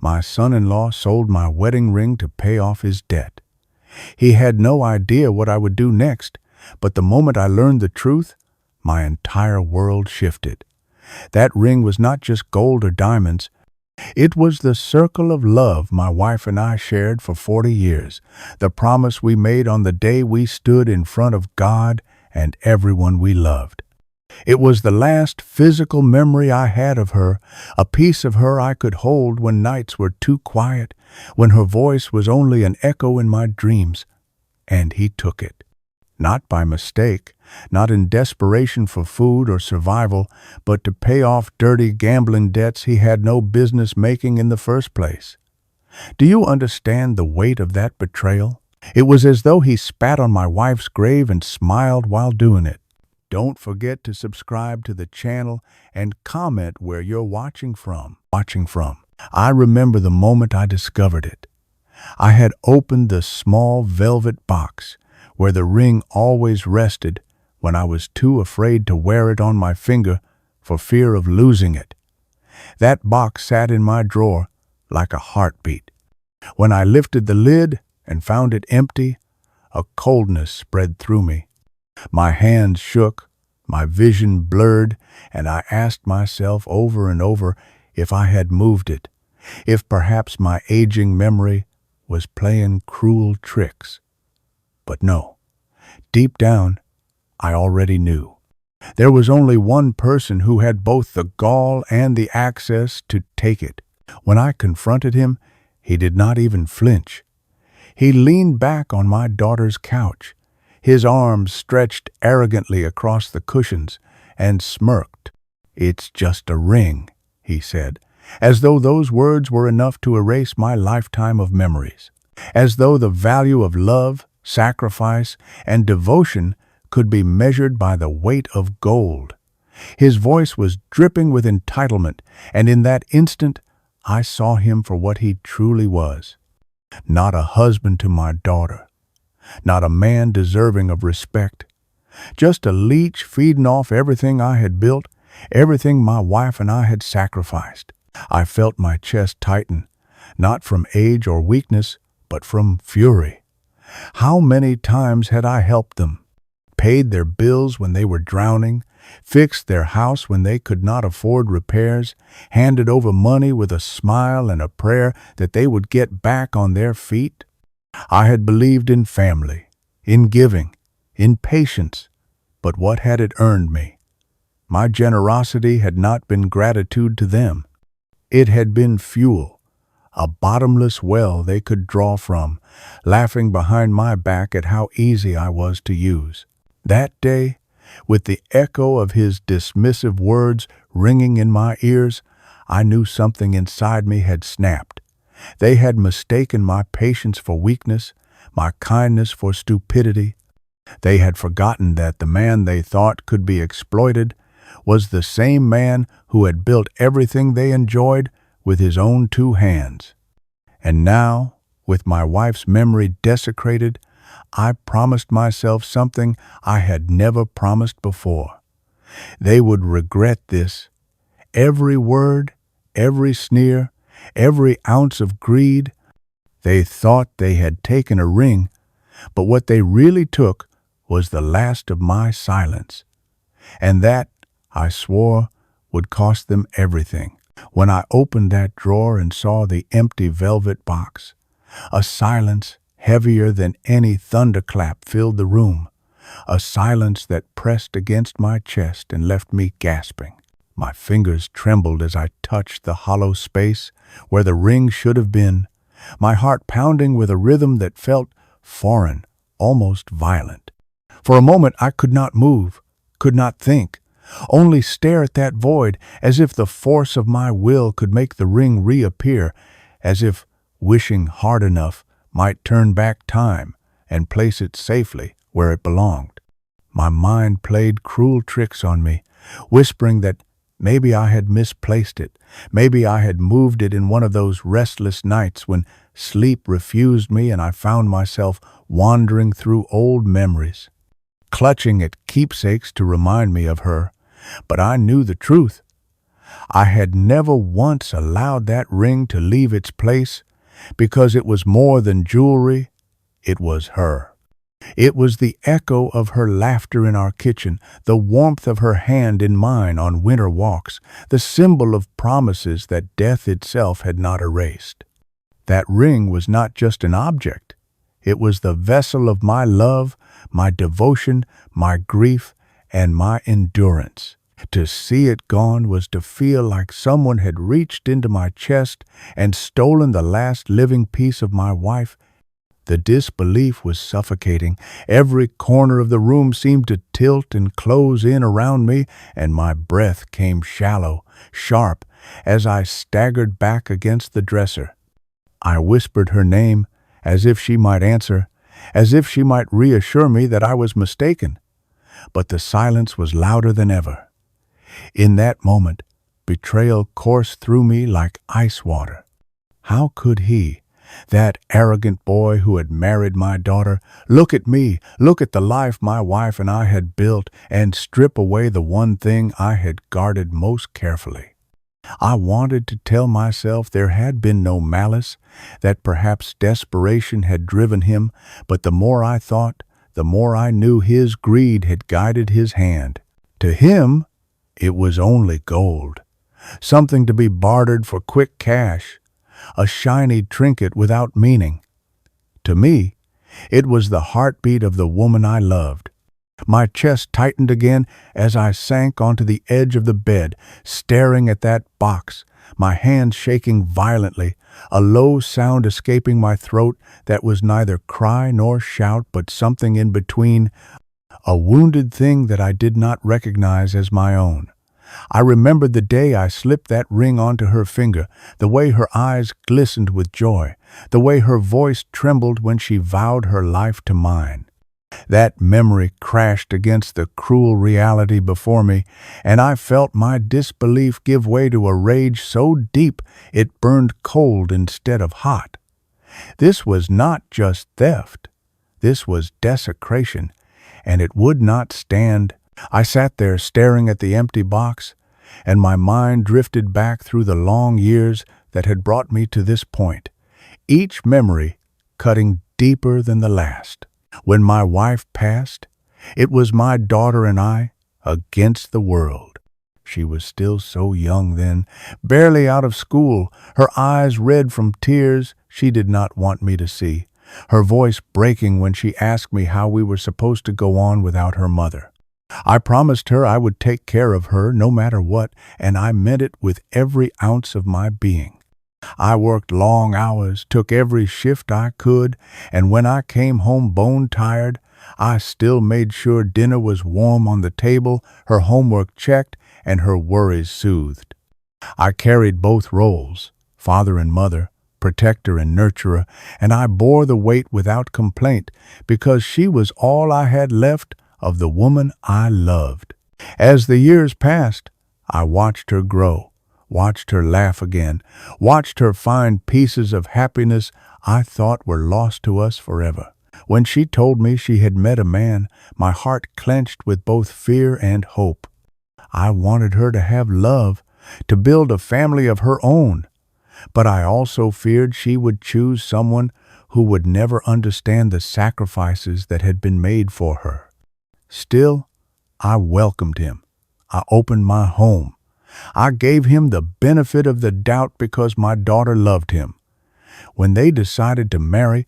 My son-in-law sold my wedding ring to pay off his debt. He had no idea what I would do next, but the moment I learned the truth, my entire world shifted. That ring was not just gold or diamonds. It was the circle of love my wife and I shared for 40 years, the promise we made on the day we stood in front of God and everyone we loved. It was the last physical memory I had of her, a piece of her I could hold when nights were too quiet, when her voice was only an echo in my dreams. And he took it. Not by mistake, not in desperation for food or survival, but to pay off dirty gambling debts he had no business making in the first place. Do you understand the weight of that betrayal? It was as though he spat on my wife's grave and smiled while doing it. Don't forget to subscribe to the channel and comment where you're watching from. I remember the moment I discovered it. I had opened the small velvet box where the ring always rested when I was too afraid to wear it on my finger for fear of losing it. That box sat in my drawer like a heartbeat. When I lifted the lid and found it empty, a coldness spread through me. My hands shook, my vision blurred, and I asked myself over and over if I had moved it, if perhaps my aging memory was playing cruel tricks. But no, deep down, I already knew. There was only one person who had both the gall and the access to take it. When I confronted him, he did not even flinch. He leaned back on my daughter's couch, his arms stretched arrogantly across the cushions, and smirked. "It's just a ring," he said, as though those words were enough to erase my lifetime of memories, as though the value of love, sacrifice, and devotion could be measured by the weight of gold. His voice was dripping with entitlement, and in that instant, I saw him for what he truly was. Not a husband to my daughter, not a man deserving of respect, just a leech feeding off everything I had built, everything my wife and I had sacrificed. I felt my chest tighten, not from age or weakness, but from fury. How many times had I helped them, paid their bills when they were drowning, fixed their house when they could not afford repairs, handed over money with a smile and a prayer that they would get back on their feet? I had believed in family, in giving, in patience, but what had it earned me? My generosity had not been gratitude to them. It had been fuel, a bottomless well they could draw from, laughing behind my back at how easy I was to use. That day, with the echo of his dismissive words ringing in my ears, I knew something inside me had snapped. They had mistaken my patience for weakness, my kindness for stupidity. They had forgotten that the man they thought could be exploited was the same man who had built everything they enjoyed with his own two hands. And now, with my wife's memory desecrated, I promised myself something I had never promised before. They would regret this. Every word, every sneer, every ounce of greed. They thought they had taken a ring, but what they really took was the last of my silence. And that, I swore, would cost them everything. When I opened that drawer and saw the empty velvet box, a silence heavier than any thunderclap filled the room, a silence that pressed against my chest and left me gasping. My fingers trembled as I touched the hollow space where the ring should have been, my heart pounding with a rhythm that felt foreign, almost violent. For a moment I could not move, could not think, only stare at that void as if the force of my will could make the ring reappear, as if wishing hard enough might turn back time and place it safely where it belonged. My mind played cruel tricks on me, whispering that maybe I had misplaced it, maybe I had moved it in one of those restless nights when sleep refused me and I found myself wandering through old memories, clutching at keepsakes to remind me of her. But I knew the truth. I had never once allowed that ring to leave its place because it was more than jewelry, it was her. It was the echo of her laughter in our kitchen, the warmth of her hand in mine on winter walks, the symbol of promises that death itself had not erased. That ring was not just an object. It was the vessel of my love, my devotion, my grief, and my endurance. To see it gone was to feel like someone had reached into my chest and stolen the last living piece of my wife. The disbelief was suffocating. Every corner of the room seemed to tilt and close in around me, and my breath came shallow, sharp, as I staggered back against the dresser. I whispered her name, as if she might answer, as if she might reassure me that I was mistaken. But the silence was louder than ever. In that moment, betrayal coursed through me like ice water. How could he, that arrogant boy who had married my daughter, look at me, look at the life my wife and I had built, and strip away the one thing I had guarded most carefully? I wanted to tell myself there had been no malice, that perhaps desperation had driven him, but the more I thought, the more I knew his greed had guided his hand. To him, it was only gold, something to be bartered for quick cash, a shiny trinket without meaning. To me, it was the heartbeat of the woman I loved. My chest tightened again as I sank onto the edge of the bed, staring at that box, my hands shaking violently, a low sound escaping my throat that was neither cry nor shout but something in between, a wounded thing that I did not recognize as my own. I remembered the day I slipped that ring onto her finger, the way her eyes glistened with joy, the way her voice trembled when she vowed her life to mine. That memory crashed against the cruel reality before me, and I felt my disbelief give way to a rage so deep it burned cold instead of hot. This was not just theft. This was desecration, and it would not stand. I sat there staring at the empty box, and my mind drifted back through the long years that had brought me to this point, each memory cutting deeper than the last. When my wife passed, it was my daughter and I against the world. She was still so young then, barely out of school, her eyes red from tears she did not want me to see, her voice breaking when she asked me how we were supposed to go on without her mother. I promised her I would take care of her no matter what, and I meant it with every ounce of my being. I worked long hours, took every shift I could, and when I came home bone-tired, I still made sure dinner was warm on the table, her homework checked, and her worries soothed. I carried both roles, father and mother, protector and nurturer, and I bore the weight without complaint because she was all I had left of the woman I loved. As the years passed, I watched her grow, watched her laugh again, watched her find pieces of happiness I thought were lost to us forever. When she told me she had met a man, my heart clenched with both fear and hope. I wanted her to have love, to build a family of her own, but I also feared she would choose someone who would never understand the sacrifices that had been made for her. Still, I welcomed him. I opened my home. I gave him the benefit of the doubt because my daughter loved him. When they decided to marry,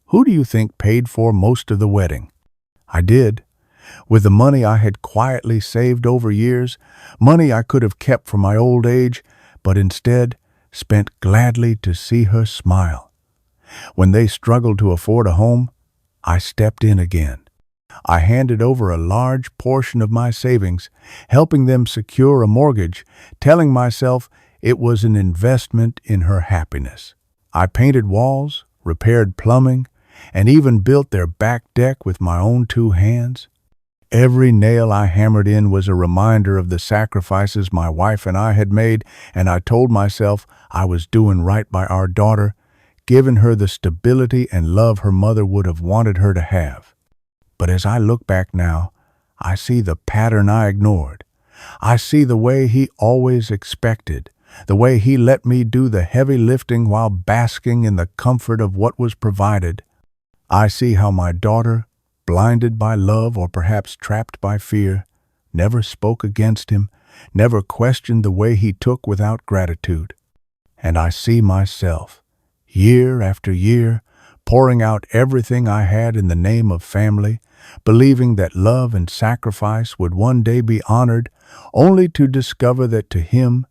who do you think paid for most of the wedding? I did. With the money I had quietly saved over years, money I could have kept for my old age, but instead spent gladly to see her smile. When they struggled to afford a home, I stepped in again. I handed over a large portion of my savings, helping them secure a mortgage, telling myself it was an investment in her happiness. I painted walls, repaired plumbing, and even built their back deck with my own 2 hands. Every nail I hammered in was a reminder of the sacrifices my wife and I had made, and I told myself I was doing right by our daughter, giving her the stability and love her mother would have wanted her to have. But as I look back now, I see the pattern I ignored. I see the way he always expected, the way he let me do the heavy lifting while basking in the comfort of what was provided. I see how my daughter, blinded by love or perhaps trapped by fear, never spoke against him, never questioned the way he took without gratitude. And I see myself, year after year, pouring out everything I had in the name of family, believing that love and sacrifice would one day be honored, only to discover that to him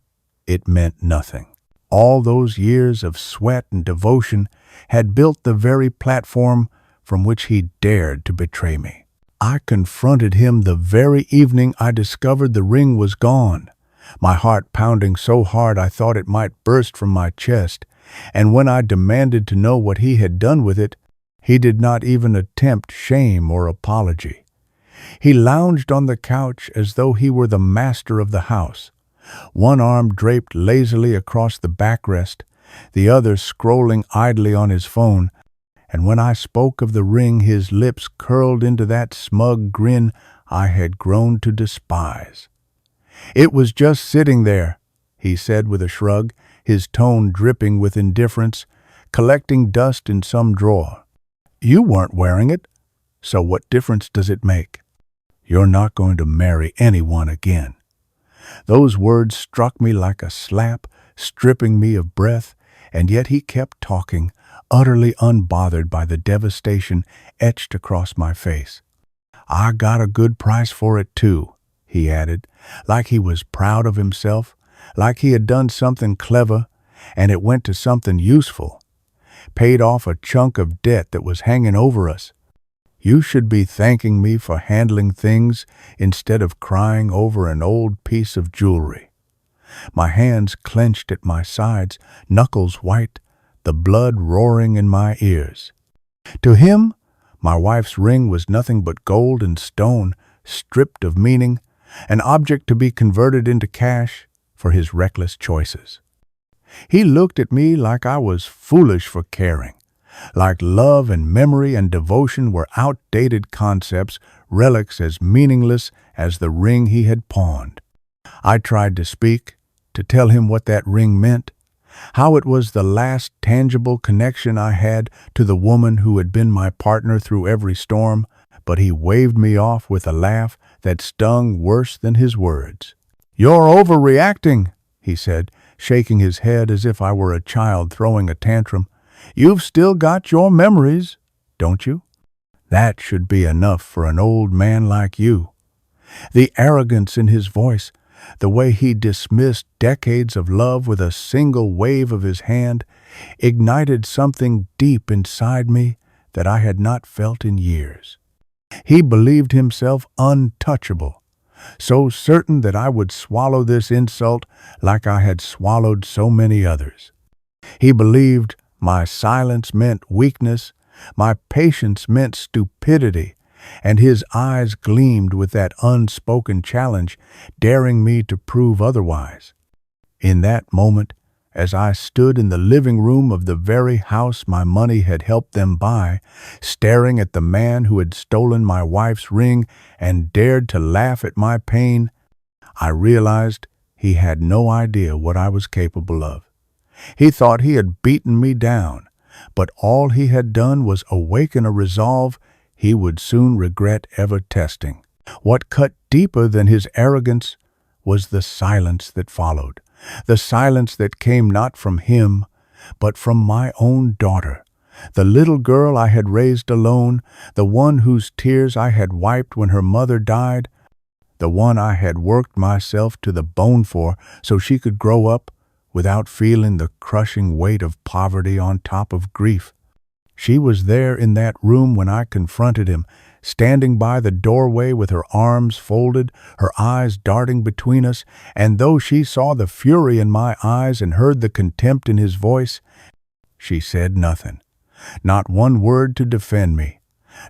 it meant nothing. All those years of sweat and devotion had built the very platform from which he dared to betray me. I confronted him the very evening I discovered the ring was gone, my heart pounding so hard I thought it might burst from my chest, and when I demanded to know what he had done with it, he did not even attempt shame or apology. He lounged on the couch as though he were the master of the house, one arm draped lazily across the backrest, the other scrolling idly on his phone, and when I spoke of the ring, his lips curled into that smug grin I had grown to despise. "It was just sitting there," he said with a shrug, his tone dripping with indifference, "collecting dust in some drawer. You weren't wearing it, so what difference does it make? You're not going to marry anyone again." Those words struck me like a slap, stripping me of breath, and yet he kept talking, utterly unbothered by the devastation etched across my face. "I got a good price for it, too," he added, like he was proud of himself, like he had done something clever, and it went to something useful. Paid off a chunk of debt that was hanging over us. You should be thanking me for handling things instead of crying over an old piece of jewelry. My hands clenched at my sides, knuckles white, the blood roaring in my ears. To him, my wife's ring was nothing but gold and stone, stripped of meaning, an object to be converted into cash for his reckless choices. He looked at me like I was foolish for caring, like love and memory and devotion were outdated concepts, relics as meaningless as the ring he had pawned. I tried to speak, to tell him what that ring meant, how it was the last tangible connection I had to the woman who had been my partner through every storm, but he waved me off with a laugh that stung worse than his words. "You're overreacting," he said, shaking his head as if I were a child throwing a tantrum. "You've still got your memories, don't you? That should be enough for an old man like you." The arrogance in his voice, the way he dismissed decades of love with a single wave of his hand, ignited something deep inside me that I had not felt in years. He believed himself untouchable, so certain that I would swallow this insult like I had swallowed so many others. He believed my silence meant weakness, my patience meant stupidity, and his eyes gleamed with that unspoken challenge, daring me to prove otherwise. In that moment, as I stood in the living room of the very house my money had helped them buy, staring at the man who had stolen my wife's ring and dared to laugh at my pain, I realized he had no idea what I was capable of. He thought he had beaten me down, but all he had done was awaken a resolve he would soon regret ever testing. What cut deeper than his arrogance was the silence that followed, the silence that came not from him, but from my own daughter, the little girl I had raised alone, the one whose tears I had wiped when her mother died, the one I had worked myself to the bone for so she could grow up without feeling the crushing weight of poverty on top of grief. She was there in that room when I confronted him, standing by the doorway with her arms folded, her eyes darting between us, and though she saw the fury in my eyes and heard the contempt in his voice, she said nothing, not one word to defend me,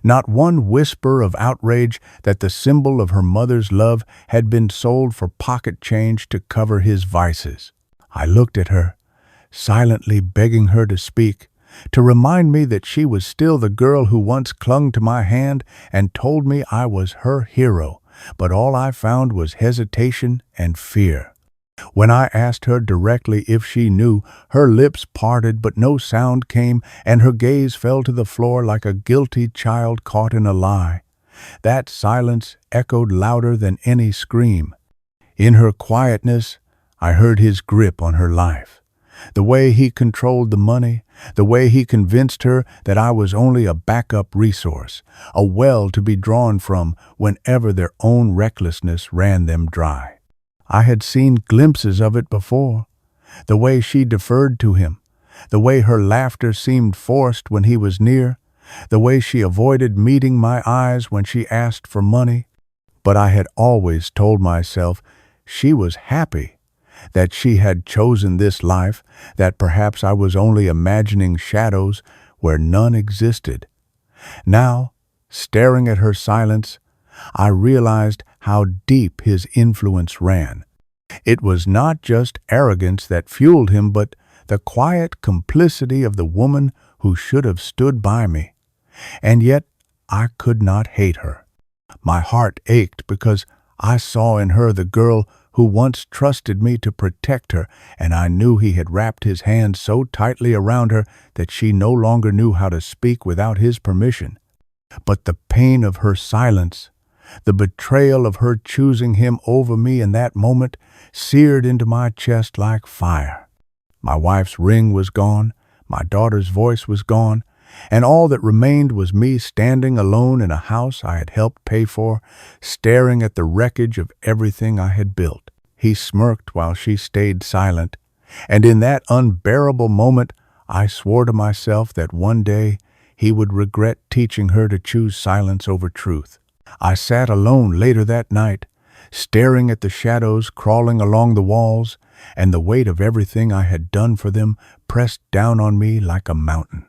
not one whisper of outrage that the symbol of her mother's love had been sold for pocket change to cover his vices. I looked at her, silently begging her to speak, to remind me that she was still the girl who once clung to my hand and told me I was her hero, but all I found was hesitation and fear. When I asked her directly if she knew, her lips parted but no sound came, and her gaze fell to the floor like a guilty child caught in a lie. That silence echoed louder than any scream. In her quietness, I heard his grip on her life. The way he controlled the money, the way he convinced her that I was only a backup resource, a well to be drawn from whenever their own recklessness ran them dry. I had seen glimpses of it before. The way she deferred to him, the way her laughter seemed forced when he was near, the way she avoided meeting my eyes when she asked for money. But I had always told myself she was happy, that she had chosen this life, that perhaps I was only imagining shadows where none existed. Now, staring at her silence, I realized how deep his influence ran. It was not just arrogance that fueled him, but the quiet complicity of the woman who should have stood by me. And yet, I could not hate her. My heart ached because I saw in her the girl who once trusted me to protect her, and I knew he had wrapped his hands so tightly around her that she no longer knew how to speak without his permission. But the pain of her silence, the betrayal of her choosing him over me in that moment, seared into my chest like fire. My wife's ring was gone, my daughter's voice was gone, and all that remained was me standing alone in a house I had helped pay for, staring at the wreckage of everything I had built. He smirked while she stayed silent, and in that unbearable moment I swore to myself that one day he would regret teaching her to choose silence over truth. I sat alone later that night, staring at the shadows crawling along the walls, and the weight of everything I had done for them pressed down on me like a mountain.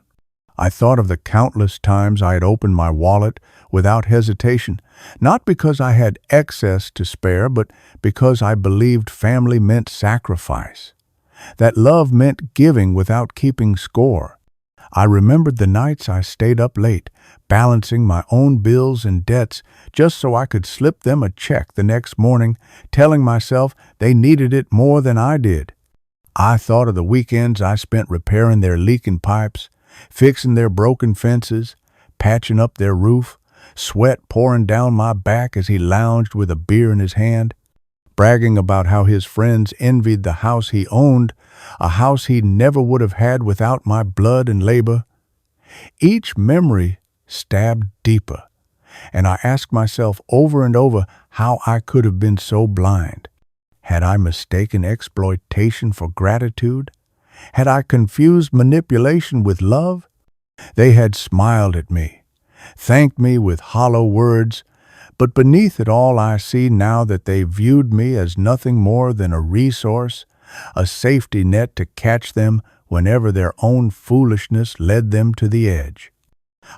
I thought of the countless times I had opened my wallet without hesitation, not because I had excess to spare, but because I believed family meant sacrifice, that love meant giving without keeping score. I remembered the nights I stayed up late, balancing my own bills and debts just so I could slip them a check the next morning, telling myself they needed it more than I did. I thought of the weekends I spent repairing their leaking pipes, fixing their broken fences, patching up their roof, sweat pouring down my back as he lounged with a beer in his hand, bragging about how his friends envied the house he owned, a house he never would have had without my blood and labor. Each memory stabbed deeper, and I asked myself over and over how I could have been so blind. Had I mistaken exploitation for gratitude? Had I confused manipulation with love? They had smiled at me, thanked me with hollow words, but beneath it all I see now that they viewed me as nothing more than a resource, a safety net to catch them whenever their own foolishness led them to the edge.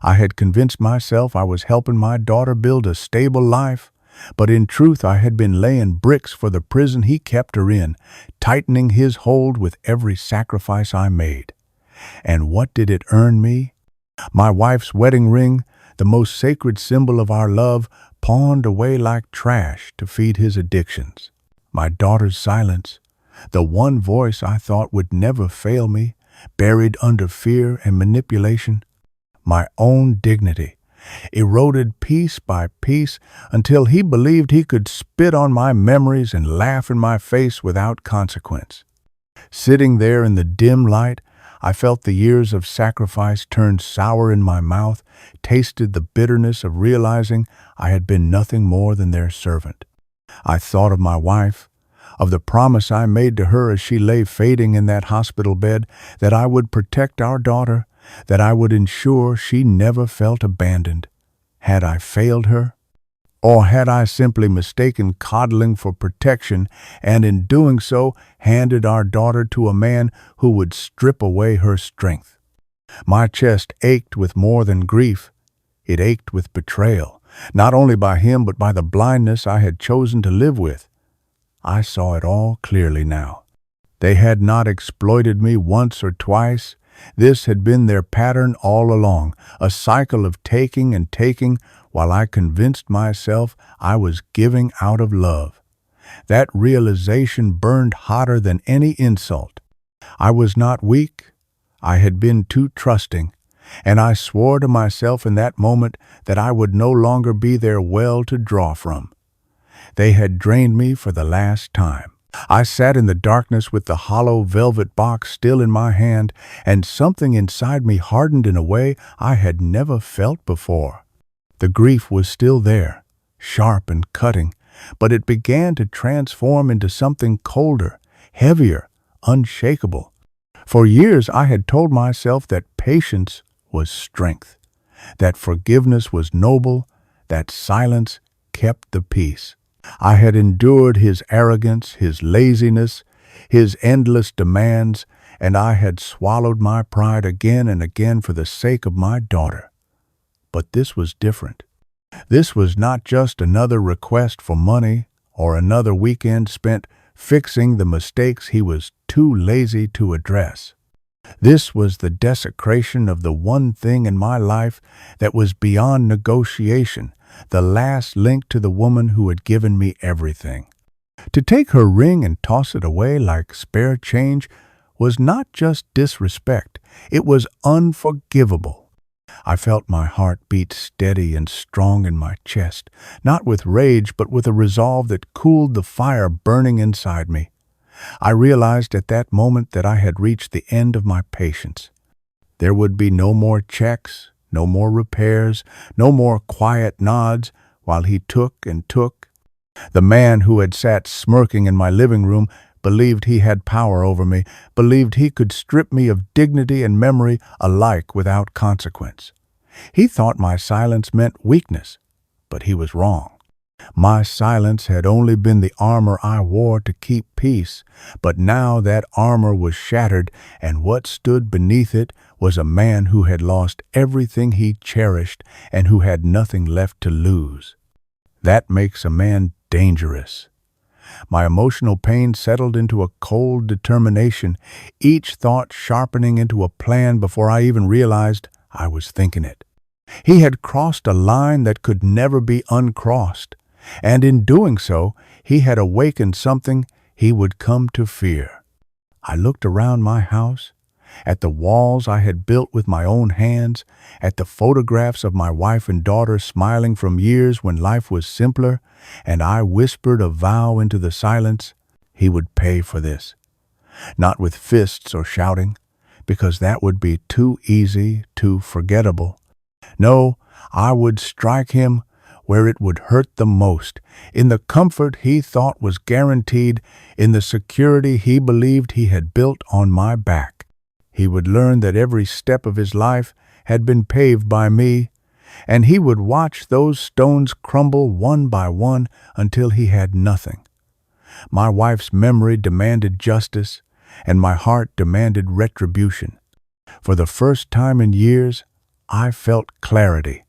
I had convinced myself I was helping my daughter build a stable life, but in truth I had been laying bricks for the prison he kept her in, tightening his hold with every sacrifice I made. And what did it earn me? My wife's wedding ring, the most sacred symbol of our love, pawned away like trash to feed his addictions. My daughter's silence, the one voice I thought would never fail me, buried under fear and manipulation. My own dignity, eroded piece by piece until he believed he could spit on my memories and laugh in my face without consequence. Sitting there in the dim light, I felt the years of sacrifice turn sour in my mouth, tasted the bitterness of realizing I had been nothing more than their servant. I thought of my wife, of the promise I made to her as she lay fading in that hospital bed, that I would protect our daughter, that I would ensure she never felt abandoned. Had I failed her? Or had I simply mistaken coddling for protection and in doing so handed our daughter to a man who would strip away her strength? My chest ached with more than grief. It ached with betrayal, not only by him but by the blindness I had chosen to live with. I saw it all clearly now. They had not exploited me once or twice. This had been their pattern all along, a cycle of taking and taking while I convinced myself I was giving out of love. That realization burned hotter than any insult. I was not weak. I had been too trusting, and I swore to myself in that moment that I would no longer be their well to draw from. They had drained me for the last time. I sat in the darkness with the hollow velvet box still in my hand, and something inside me hardened in a way I had never felt before. The grief was still there, sharp and cutting, but it began to transform into something colder, heavier, unshakable. For years I had told myself that patience was strength, that forgiveness was noble, that silence kept the peace. I had endured his arrogance, his laziness, his endless demands, and I had swallowed my pride again and again for the sake of my daughter. But this was different. This was not just another request for money or another weekend spent fixing the mistakes he was too lazy to address. This was the desecration of the one thing in my life that was beyond negotiation, the last link to the woman who had given me everything. To take her ring and toss it away like spare change was not just disrespect, it was unforgivable. I felt my heart beat steady and strong in my chest, not with rage but with a resolve that cooled the fire burning inside me. I realized at that moment that I had reached the end of my patience. There would be no more checks, no more repairs, no more quiet nods while he took and took. The man who had sat smirking in my living room believed he had power over me, believed he could strip me of dignity and memory alike without consequence. He thought my silence meant weakness, but he was wrong. My silence had only been the armor I wore to keep peace, but now that armor was shattered, and what stood beneath it was a man who had lost everything he cherished and who had nothing left to lose. That makes a man dangerous. My emotional pain settled into a cold determination, each thought sharpening into a plan before I even realized I was thinking it. He had crossed a line that could never be uncrossed, and in doing so, he had awakened something he would come to fear. I looked around my house, at the walls I had built with my own hands, at the photographs of my wife and daughter smiling from years when life was simpler, and I whispered a vow into the silence: he would pay for this. Not with fists or shouting, because that would be too easy, too forgettable. No, I would strike him where it would hurt the most, in the comfort he thought was guaranteed, in the security he believed he had built on my back. He would learn that every step of his life had been paved by me, and he would watch those stones crumble one by one until he had nothing. My wife's memory demanded justice, and my heart demanded retribution. For the first time in years, I felt clarity,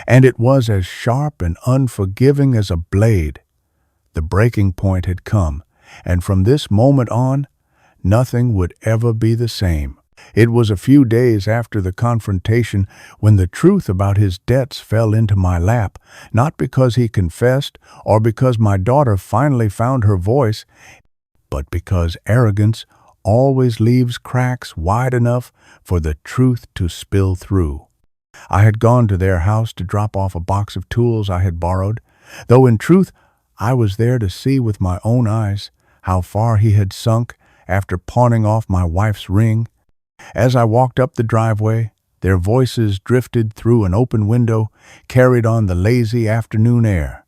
and it was as sharp and unforgiving as a blade. The breaking point had come, and from this moment on, nothing would ever be the same. It was a few days after the confrontation when the truth about his debts fell into my lap, not because he confessed or because my daughter finally found her voice, but because arrogance always leaves cracks wide enough for the truth to spill through. I had gone to their house to drop off a box of tools I had borrowed, though in truth I was there to see with my own eyes how far he had sunk after pawning off my wife's ring. As I walked up the driveway, their voices drifted through an open window, carried on the lazy afternoon air.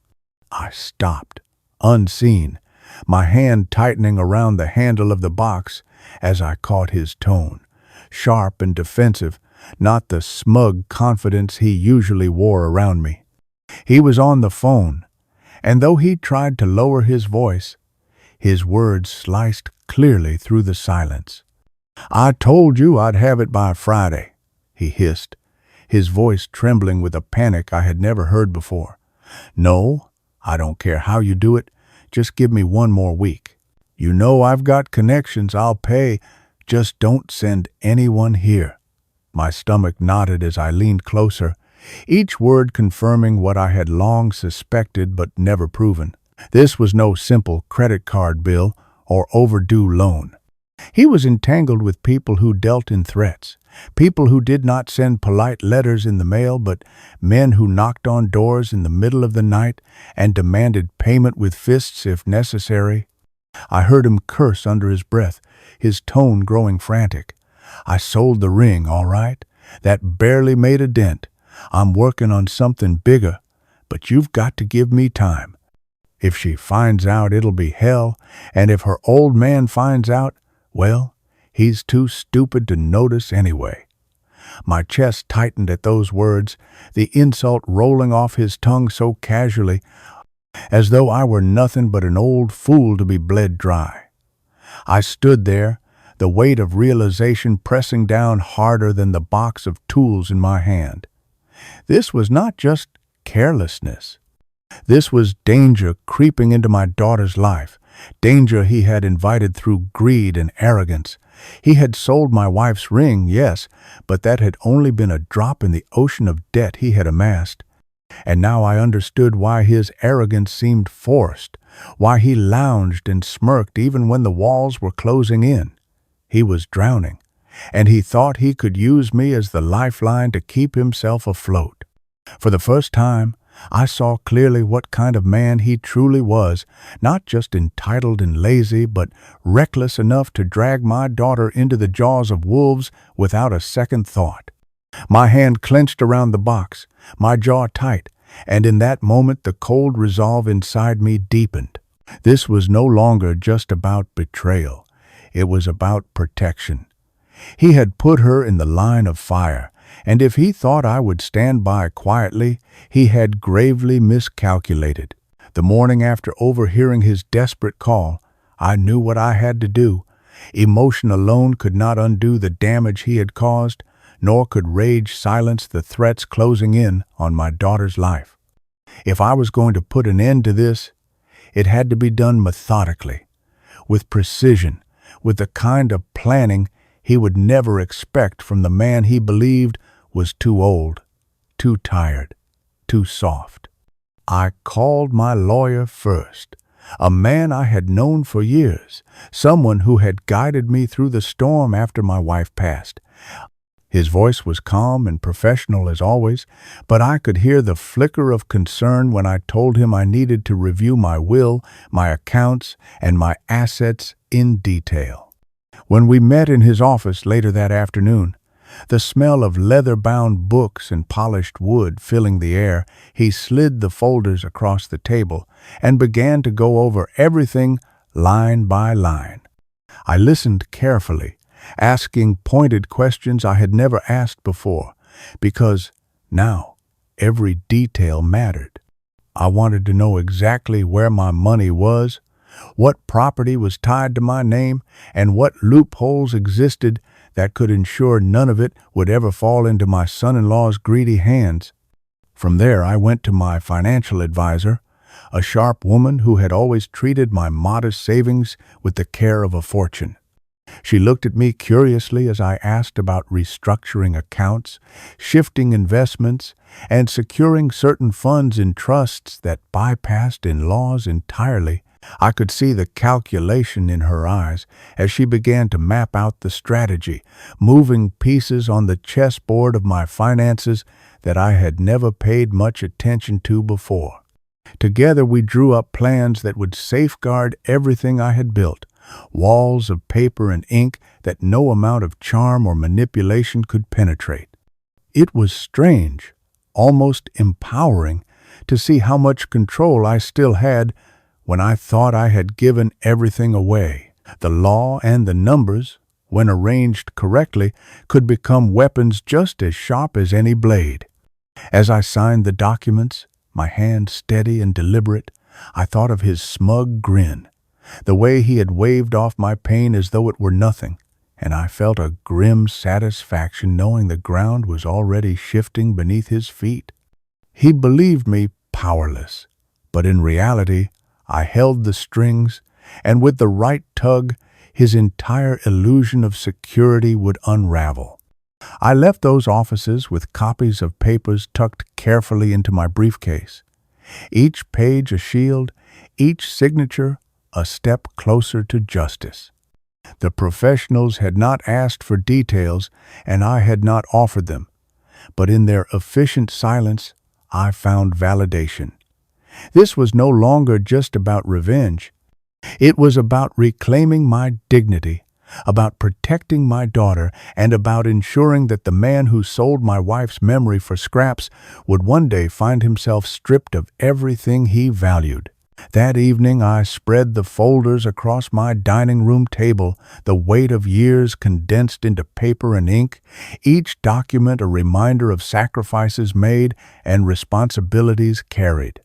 I stopped, unseen, my hand tightening around the handle of the box as I caught his tone, sharp and defensive, not the smug confidence he usually wore around me. He was on the phone, and though he tried to lower his voice, his words sliced clearly through the silence. "I told you I'd have it by Friday," he hissed, his voice trembling with a panic I had never heard before. "No, I don't care how you do it. Just give me one more week. You know I've got connections, I'll pay. Just don't send anyone here." My stomach knotted as I leaned closer, each word confirming what I had long suspected but never proven. This was no simple credit card bill or overdue loan. He was entangled with people who dealt in threats, people who did not send polite letters in the mail, but men who knocked on doors in the middle of the night and demanded payment with fists if necessary. I heard him curse under his breath, his tone growing frantic. "I sold the ring, all right. That barely made a dent. I'm working on something bigger, but you've got to give me time. If she finds out, it'll be hell, and if her old man finds out, well, he's too stupid to notice anyway." My chest tightened at those words, the insult rolling off his tongue so casually, as though I were nothing but an old fool to be bled dry. I stood there, the weight of realization pressing down harder than the box of tools in my hand. This was not just carelessness. This was danger creeping into my daughter's life, danger he had invited through greed and arrogance. He had sold my wife's ring, yes, but that had only been a drop in the ocean of debt he had amassed. And now I understood why his arrogance seemed forced, why he lounged and smirked even when the walls were closing in. He was drowning, and he thought he could use me as the lifeline to keep himself afloat. For the first time, I saw clearly what kind of man he truly was, not just entitled and lazy, but reckless enough to drag my daughter into the jaws of wolves without a second thought. My hand clenched around the box, my jaw tight, and in that moment the cold resolve inside me deepened. This was no longer just about betrayal. It was about protection. He had put her in the line of fire, and if he thought I would stand by quietly, he had gravely miscalculated. The morning after overhearing his desperate call, I knew what I had to do. Emotion alone could not undo the damage he had caused, nor could rage silence the threats closing in on my daughter's life. If I was going to put an end to this, it had to be done methodically, with precision, with the kind of planning he would never expect from the man he believed was too old, too tired, too soft. I called my lawyer first, a man I had known for years, someone who had guided me through the storm after my wife passed. His voice was calm and professional as always, but I could hear the flicker of concern when I told him I needed to review my will, my accounts, and my assets in detail. When we met in his office later that afternoon, the smell of leather-bound books and polished wood filling the air, he slid the folders across the table and began to go over everything line by line. I listened carefully, asking pointed questions I had never asked before, because now every detail mattered. I wanted to know exactly where my money was, what property was tied to my name, and what loopholes existed that could ensure none of it would ever fall into my son-in-law's greedy hands. From there, I went to my financial advisor, a sharp woman who had always treated my modest savings with the care of a fortune. She looked at me curiously as I asked about restructuring accounts, shifting investments, and securing certain funds in trusts that bypassed in-laws entirely. I could see the calculation in her eyes as she began to map out the strategy, moving pieces on the chessboard of my finances that I had never paid much attention to before. Together we drew up plans that would safeguard everything I had built, walls of paper and ink that no amount of charm or manipulation could penetrate. It was strange, almost empowering, to see how much control I still had when I thought I had given everything away. The law and the numbers, when arranged correctly, could become weapons just as sharp as any blade. As I signed the documents, my hand steady and deliberate, I thought of his smug grin, the way he had waved off my pain as though it were nothing, and I felt a grim satisfaction knowing the ground was already shifting beneath his feet. He believed me powerless, but in reality, I held the strings, and with the right tug, his entire illusion of security would unravel. I left those offices with copies of papers tucked carefully into my briefcase, each page a shield, each signature a step closer to justice. The professionals had not asked for details, and I had not offered them, but in their efficient silence, I found validation. This was no longer just about revenge. It was about reclaiming my dignity, about protecting my daughter, and about ensuring that the man who sold my wife's memory for scraps would one day find himself stripped of everything he valued. That evening I spread the folders across my dining room table, the weight of years condensed into paper and ink, each document a reminder of sacrifices made and responsibilities carried.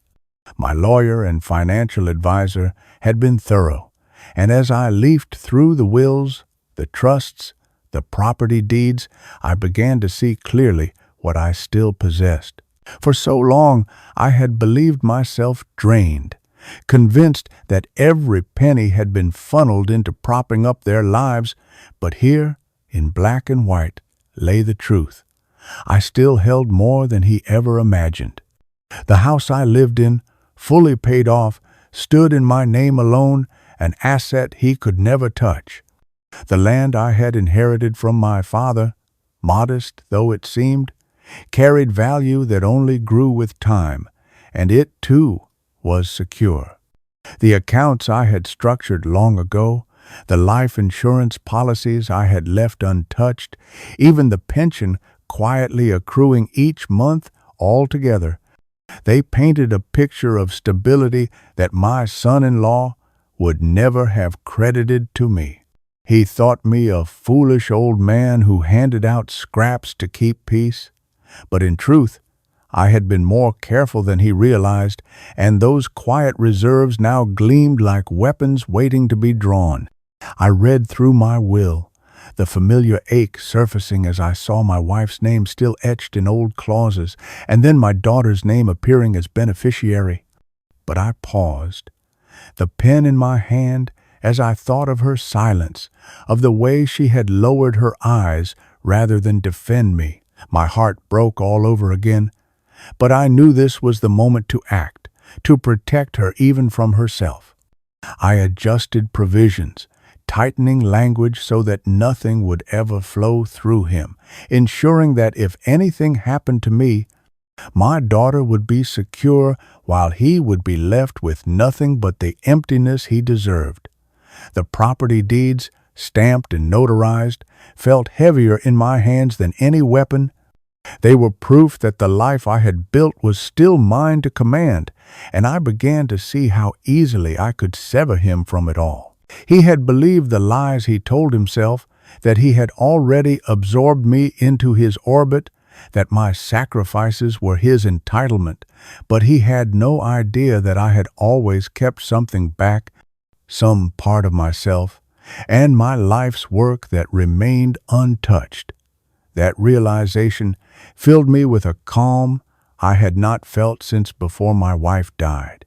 My lawyer and financial advisor had been thorough, and as I leafed through the wills, the trusts, the property deeds, I began to see clearly what I still possessed. For so long I had believed myself drained, convinced that every penny had been funneled into propping up their lives, but here, in black and white, lay the truth. I still held more than he ever imagined. The house I lived in, fully paid off, stood in my name alone, an asset he could never touch. The land I had inherited from my father, modest though it seemed, carried value that only grew with time, and it, too, was secure. The accounts I had structured long ago, the life insurance policies I had left untouched, even the pension quietly accruing each month, all together, they painted a picture of stability that my son-in-law would never have credited to me. He thought me a foolish old man who handed out scraps to keep peace, but in truth, I had been more careful than he realized, and those quiet reserves now gleamed like weapons waiting to be drawn. I read through my will, the familiar ache surfacing as I saw my wife's name still etched in old clauses, and then my daughter's name appearing as beneficiary. But I paused, the pen in my hand, as I thought of her silence, of the way she had lowered her eyes rather than defend me. My heart broke all over again, but I knew this was the moment to act, to protect her even from herself. I adjusted provisions, tightening language so that nothing would ever flow through him, ensuring that if anything happened to me, my daughter would be secure while he would be left with nothing but the emptiness he deserved. The property deeds, stamped and notarized, felt heavier in my hands than any weapon. They were proof that the life I had built was still mine to command, and I began to see how easily I could sever him from it all. He had believed the lies he told himself, that he had already absorbed me into his orbit, that my sacrifices were his entitlement, but he had no idea that I had always kept something back, some part of myself, and my life's work that remained untouched. That realization filled me with a calm I had not felt since before my wife died.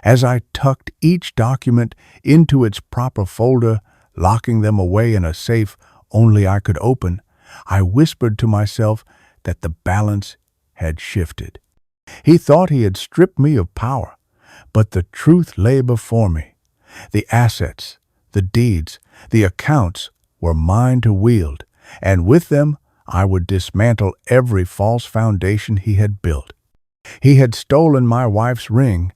As I tucked each document into its proper folder, locking them away in a safe only I could open, I whispered to myself that the balance had shifted. He thought he had stripped me of power, but the truth lay before me. The assets, the deeds, the accounts were mine to wield, and with them I would dismantle every false foundation he had built. He had stolen my wife's ring,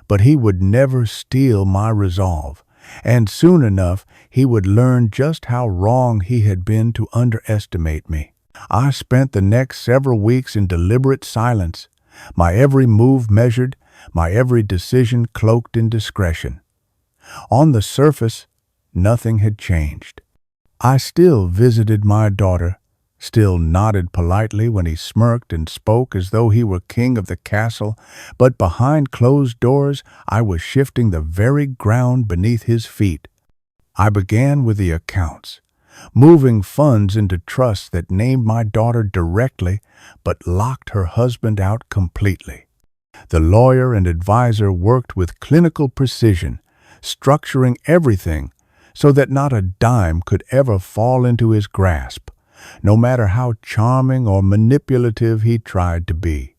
but he would never steal my resolve, and soon enough he would learn just how wrong he had been to underestimate me. I spent the next several weeks in deliberate silence, my every move measured, my every decision cloaked in discretion. On the surface, nothing had changed. I still visited my daughter, still nodded politely when he smirked and spoke as though he were king of the castle, but behind closed doors I was shifting the very ground beneath his feet. I began with the accounts, moving funds into trusts that named my daughter directly but locked her husband out completely. The lawyer and advisor worked with clinical precision, structuring everything so that not a dime could ever fall into his grasp. no matter how charming or manipulative he tried to be.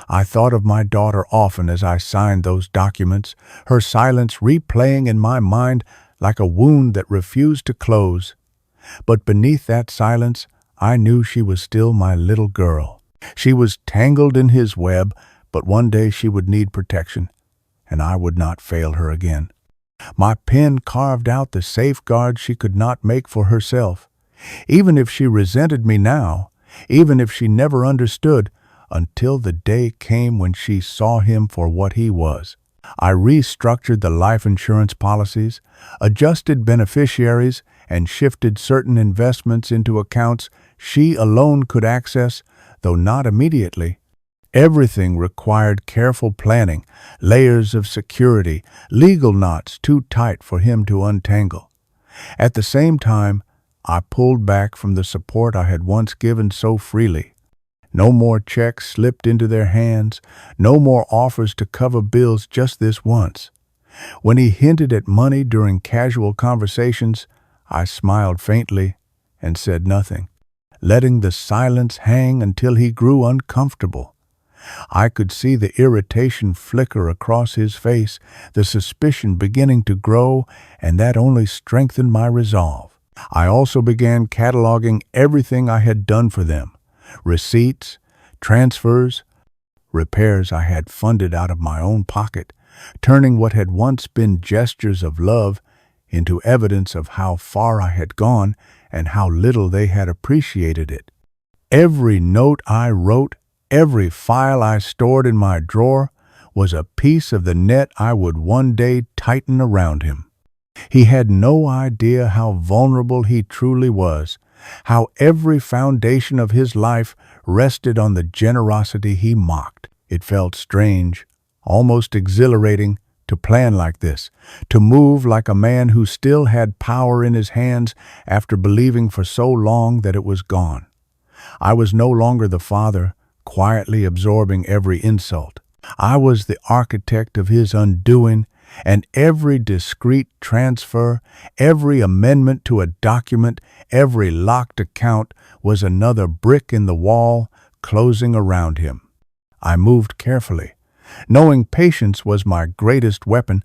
I thought of my daughter often as I signed those documents, her silence replaying in my mind like a wound that refused to close. But beneath that silence, I knew she was still my little girl. She was tangled in his web, but one day she would need protection, and I would not fail her again. My pen carved out the safeguards she could not make for herself. Even if she resented me now, even if she never understood, until the day came when she saw him for what he was. I restructured the life insurance policies, adjusted beneficiaries, and shifted certain investments into accounts she alone could access, though not immediately. Everything required careful planning, layers of security, legal knots too tight for him to untangle. At the same time, I pulled back from the support I had once given so freely. No more checks slipped into their hands, no more offers to cover bills just this once. When he hinted at money during casual conversations, I smiled faintly and said nothing, letting the silence hang until he grew uncomfortable. I could see the irritation flicker across his face, the suspicion beginning to grow, and that only strengthened my resolve. I also began cataloging everything I had done for them. Receipts, transfers, repairs I had funded out of my own pocket, turning what had once been gestures of love into evidence of how far I had gone and how little they had appreciated it. Every note I wrote, every file I stored in my drawer was a piece of the net I would one day tighten around him. He had no idea how vulnerable he truly was, how every foundation of his life rested on the generosity he mocked. It felt strange, almost exhilarating, to plan like this, to move like a man who still had power in his hands after believing for so long that it was gone. I was no longer the father, quietly absorbing every insult. I was the architect of his undoing, and every discreet transfer, every amendment to a document, every locked account was another brick in the wall closing around him. I moved carefully, knowing patience was my greatest weapon,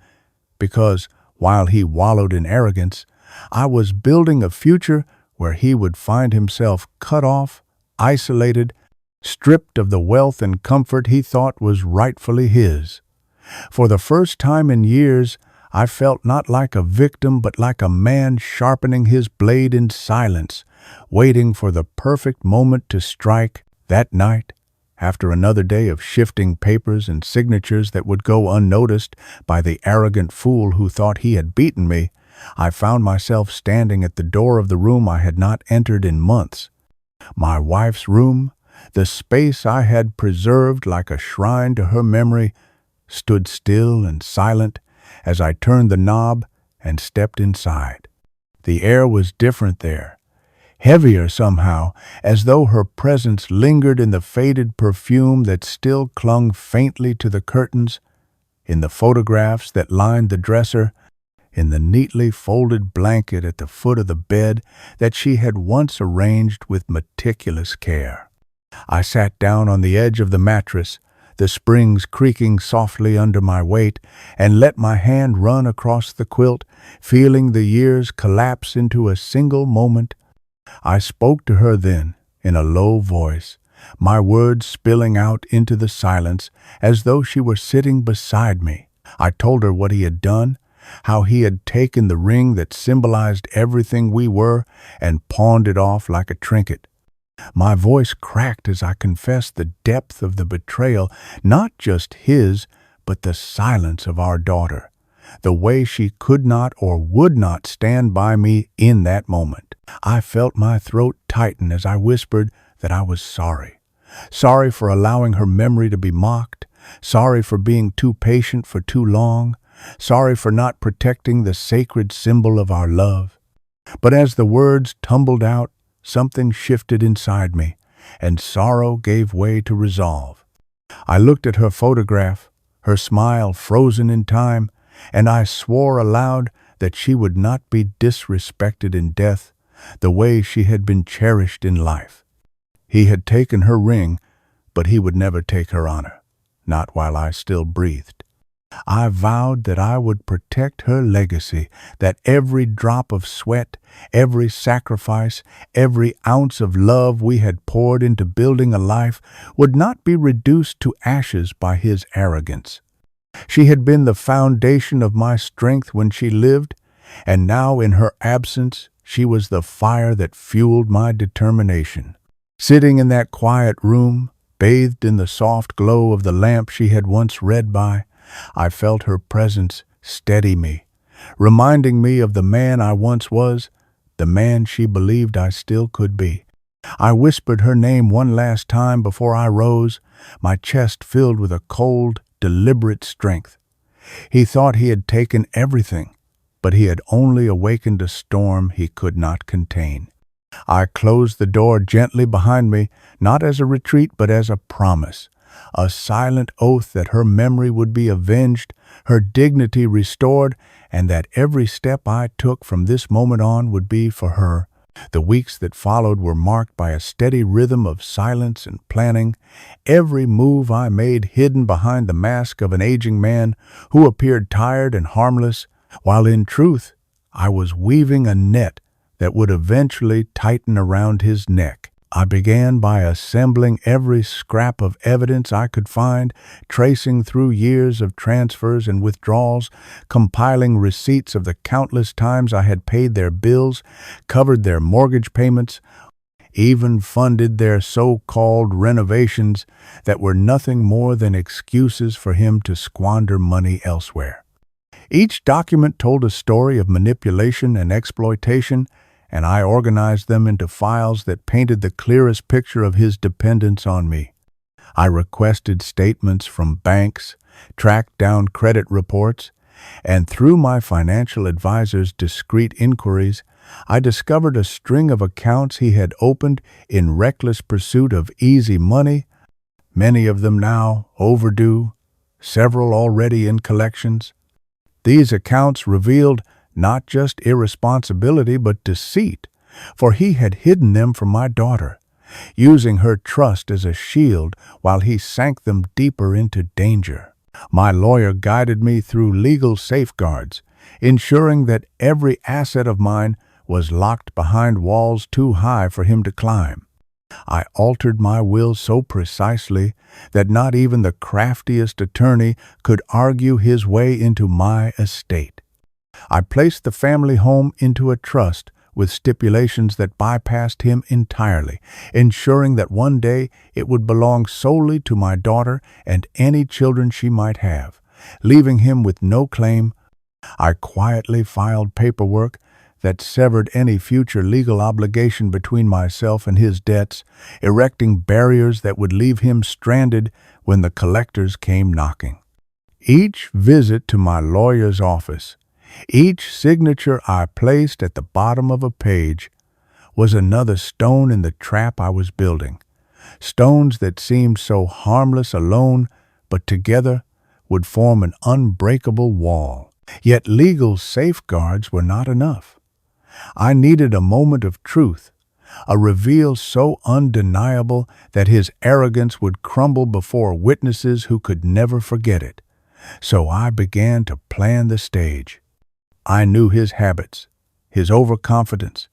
because while he wallowed in arrogance, I was building a future where he would find himself cut off, isolated, stripped of the wealth and comfort he thought was rightfully his. For the first time in years, I felt not like a victim but like a man sharpening his blade in silence, waiting for the perfect moment to strike. That night, after another day of shifting papers and signatures that would go unnoticed by the arrogant fool who thought he had beaten me, I found myself standing at the door of the room I had not entered in months. My wife's room, the space I had preserved like a shrine to her memory, stood still and silent as I turned the knob and stepped inside. The air was different there, heavier somehow, as though her presence lingered in the faded perfume that still clung faintly to the curtains, in the photographs that lined the dresser, in the neatly folded blanket at the foot of the bed that she had once arranged with meticulous care. I sat down on the edge of the mattress, the springs creaking softly under my weight, and let my hand run across the quilt, feeling the years collapse into a single moment. I spoke to her then, in a low voice, my words spilling out into the silence as though she were sitting beside me. I told her what he had done, how he had taken the ring that symbolized everything we were and pawned it off like a trinket. My voice cracked as I confessed the depth of the betrayal, not just his, but the silence of our daughter, the way she could not or would not stand by me in that moment. I felt my throat tighten as I whispered that I was sorry. Sorry for allowing her memory to be mocked, sorry for being too patient for too long, sorry for not protecting the sacred symbol of our love. But as the words tumbled out, something shifted inside me, and sorrow gave way to resolve. I looked at her photograph, her smile frozen in time, and I swore aloud that she would not be disrespected in death, the way she had been cherished in life. He had taken her ring, but he would never take her honor, not while I still breathed. I vowed that I would protect her legacy, that every drop of sweat, every sacrifice, every ounce of love we had poured into building a life would not be reduced to ashes by his arrogance. She had been the foundation of my strength when she lived, and now in her absence she was the fire that fueled my determination. Sitting in that quiet room, bathed in the soft glow of the lamp she had once read by, I felt her presence steady me, reminding me of the man I once was, the man she believed I still could be. I whispered her name one last time before I rose, my chest filled with a cold, deliberate strength. He thought he had taken everything, but he had only awakened a storm he could not contain. I closed the door gently behind me, not as a retreat but as a promise, a silent oath that her memory would be avenged, her dignity restored, and that every step I took from this moment on would be for her. The weeks that followed were marked by a steady rhythm of silence and planning, every move I made hidden behind the mask of an aging man who appeared tired and harmless, while in truth I was weaving a net that would eventually tighten around his neck. I began by assembling every scrap of evidence I could find, tracing through years of transfers and withdrawals, compiling receipts of the countless times I had paid their bills, covered their mortgage payments, even funded their so-called renovations that were nothing more than excuses for him to squander money elsewhere. Each document told a story of manipulation and exploitation, and I organized them into files that painted the clearest picture of his dependence on me. I requested statements from banks, tracked down credit reports, and through my financial advisor's discreet inquiries, I discovered a string of accounts he had opened in reckless pursuit of easy money, many of them now overdue, several already in collections. These accounts revealed not just irresponsibility but deceit, for he had hidden them from my daughter, using her trust as a shield while he sank them deeper into danger. My lawyer guided me through legal safeguards, ensuring that every asset of mine was locked behind walls too high for him to climb. I altered my will so precisely that not even the craftiest attorney could argue his way into my estate. I placed the family home into a trust with stipulations that bypassed him entirely, ensuring that one day it would belong solely to my daughter and any children she might have, leaving him with no claim. I quietly filed paperwork that severed any future legal obligation between myself and his debts, erecting barriers that would leave him stranded when the collectors came knocking. Each visit to my lawyer's office, each signature I placed at the bottom of a page, was another stone in the trap I was building, stones that seemed so harmless alone, but together would form an unbreakable wall. Yet legal safeguards were not enough. I needed a moment of truth, a reveal so undeniable that his arrogance would crumble before witnesses who could never forget it. So I began to plan the stage. I knew his habits, his overconfidence,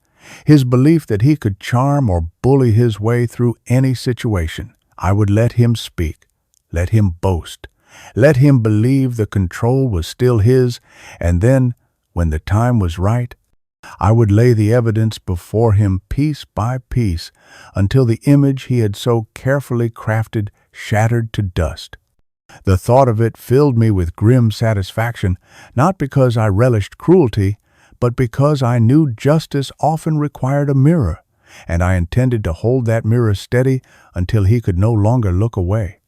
his belief that he could charm or bully his way through any situation. I would let him speak, let him boast, let him believe the control was still his, and then, when the time was right, I would lay the evidence before him piece by piece until the image he had so carefully crafted shattered to dust. The thought of it filled me with grim satisfaction, not because I relished cruelty, but because I knew justice often required a mirror, and I intended to hold that mirror steady until he could no longer look away.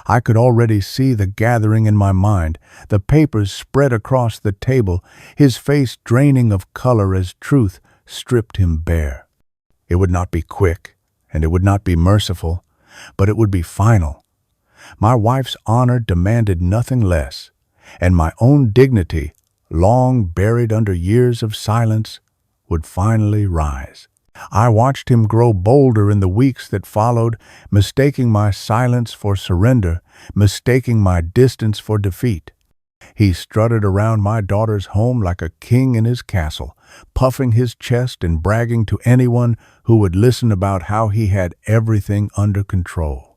I could already see the gathering in my mind, the papers spread across the table, his face draining of color as truth stripped him bare. It would not be quick, and it would not be merciful, but it would be final. My wife's honor demanded nothing less, and my own dignity, long buried under years of silence, would finally rise. I watched him grow bolder in the weeks that followed, mistaking my silence for surrender, mistaking my distance for defeat. He strutted around my daughter's home like a king in his castle, puffing his chest and bragging to anyone who would listen about how he had everything under control.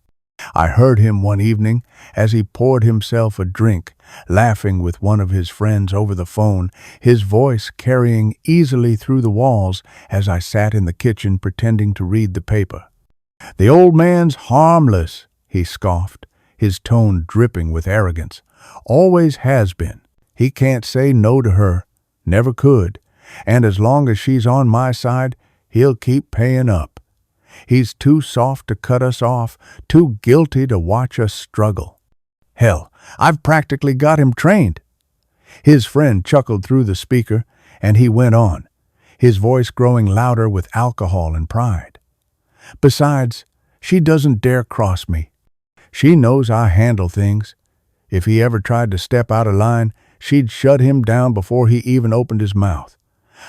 I heard him one evening as he poured himself a drink, laughing with one of his friends over the phone, his voice carrying easily through the walls as I sat in the kitchen pretending to read the paper. "The old man's harmless," he scoffed, his tone dripping with arrogance. "Always has been. He can't say no to her, never could, and as long as she's on my side, he'll keep paying up. He's too soft to cut us off, too guilty to watch us struggle. Hell, I've practically got him trained." His friend chuckled through the speaker, and he went on, his voice growing louder with alcohol and pride. "Besides, she doesn't dare cross me. She knows I handle things. If he ever tried to step out of line, she'd shut him down before he even opened his mouth.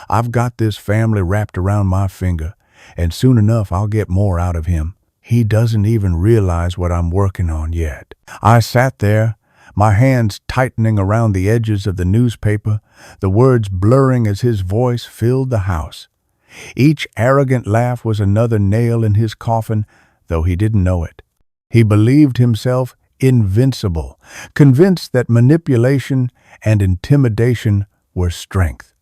I've got this family wrapped around my finger, and soon enough I'll get more out of him. He doesn't even realize what I'm working on yet." I sat there, my hands tightening around the edges of the newspaper, the words blurring as his voice filled the house. Each arrogant laugh was another nail in his coffin, though he didn't know it. He believed himself invincible, convinced that manipulation and intimidation were strength.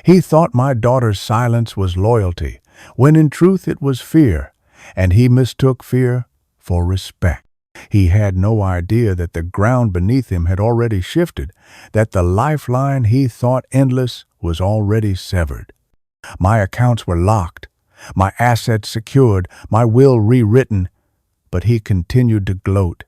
He thought my daughter's silence was loyalty, when in truth it was fear, and he mistook fear for respect. He had no idea that the ground beneath him had already shifted, that the lifeline he thought endless was already severed. My accounts were locked, my assets secured, my will rewritten, but he continued to gloat,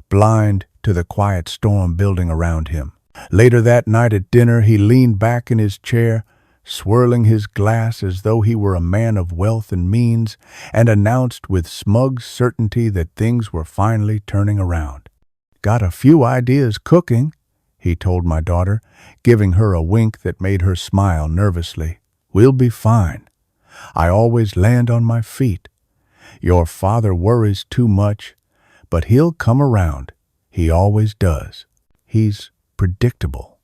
blind to the quiet storm building around him. Later that night at dinner, he leaned back in his chair, swirling his glass as though he were a man of wealth and means, and announced with smug certainty that things were finally turning around. "Got a few ideas cooking," he told my daughter, giving her a wink that made her smile nervously. "We'll be fine. I always land on my feet. Your father worries too much, but he'll come around. He always does. He's predictable."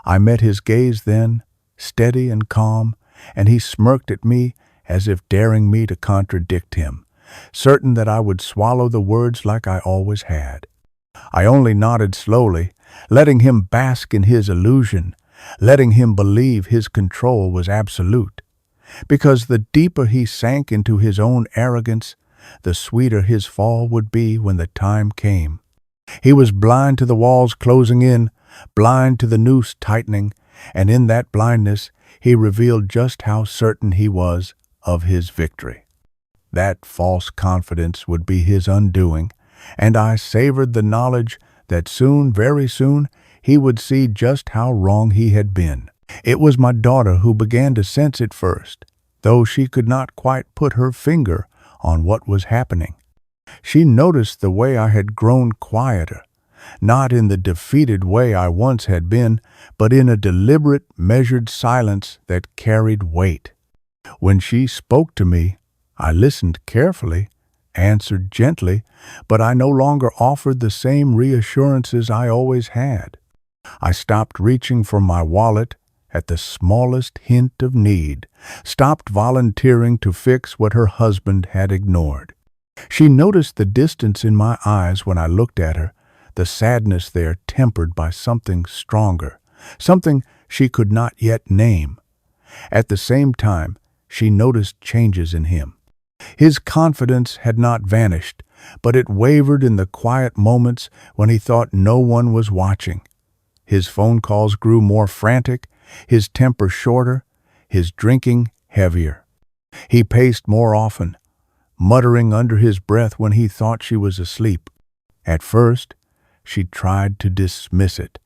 I met his gaze then, steady and calm, and he smirked at me as if daring me to contradict him, certain that I would swallow the words like I always had. I only nodded slowly, letting him bask in his illusion, letting him believe his control was absolute. Because the deeper he sank into his own arrogance, the sweeter his fall would be when the time came. He was blind to the walls closing in, blind to the noose tightening, and in that blindness he revealed just how certain he was of his victory. That false confidence would be his undoing, and I savored the knowledge that soon, very soon, he would see just how wrong he had been. It was my daughter who began to sense it first, though she could not quite put her finger on what was happening. She noticed the way I had grown quieter, not in the defeated way I once had been, but in a deliberate, measured silence that carried weight. When she spoke to me, I listened carefully, answered gently, but I no longer offered the same reassurances I always had. I stopped reaching for my wallet at the smallest hint of need, stopped volunteering to fix what her husband had ignored. She noticed the distance in my eyes when I looked at her, the sadness there tempered by something stronger, something she could not yet name. At the same time, she noticed changes in him. His confidence had not vanished, but it wavered in the quiet moments when he thought no one was watching. His phone calls grew more frantic, his temper shorter, his drinking heavier. He paced more often, muttering under his breath when he thought she was asleep. At first, she tried to dismiss it,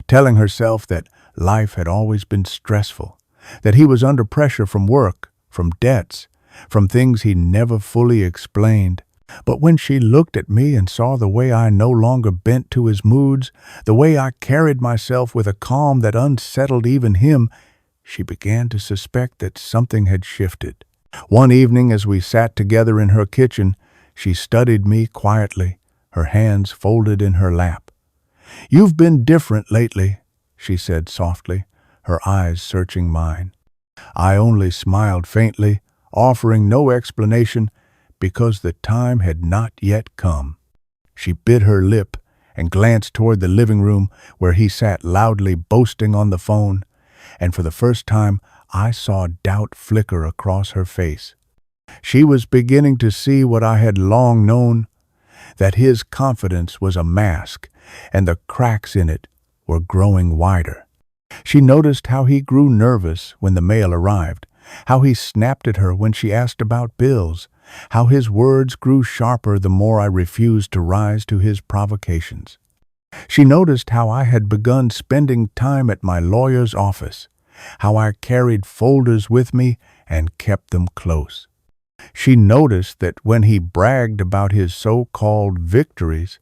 telling herself that life had always been stressful, that he was under pressure from work, from debts, from things he never fully explained. But when she looked at me and saw the way I no longer bent to his moods, the way I carried myself with a calm that unsettled even him, she began to suspect that something had shifted. One evening, as we sat together in her kitchen, she studied me quietly, her hands folded in her lap. "You've been different lately," she said softly, her eyes searching mine. I only smiled faintly, offering no explanation, because the time had not yet come. She bit her lip and glanced toward the living room where he sat loudly boasting on the phone, and for the first time I saw doubt flicker across her face. She was beginning to see what I had long known, that his confidence was a mask, and the cracks in it were growing wider. She noticed how he grew nervous when the mail arrived, how he snapped at her when she asked about bills, how his words grew sharper the more I refused to rise to his provocations. She noticed how I had begun spending time at my lawyer's office, how I carried folders with me and kept them close. She noticed that when he bragged about his so-called victories,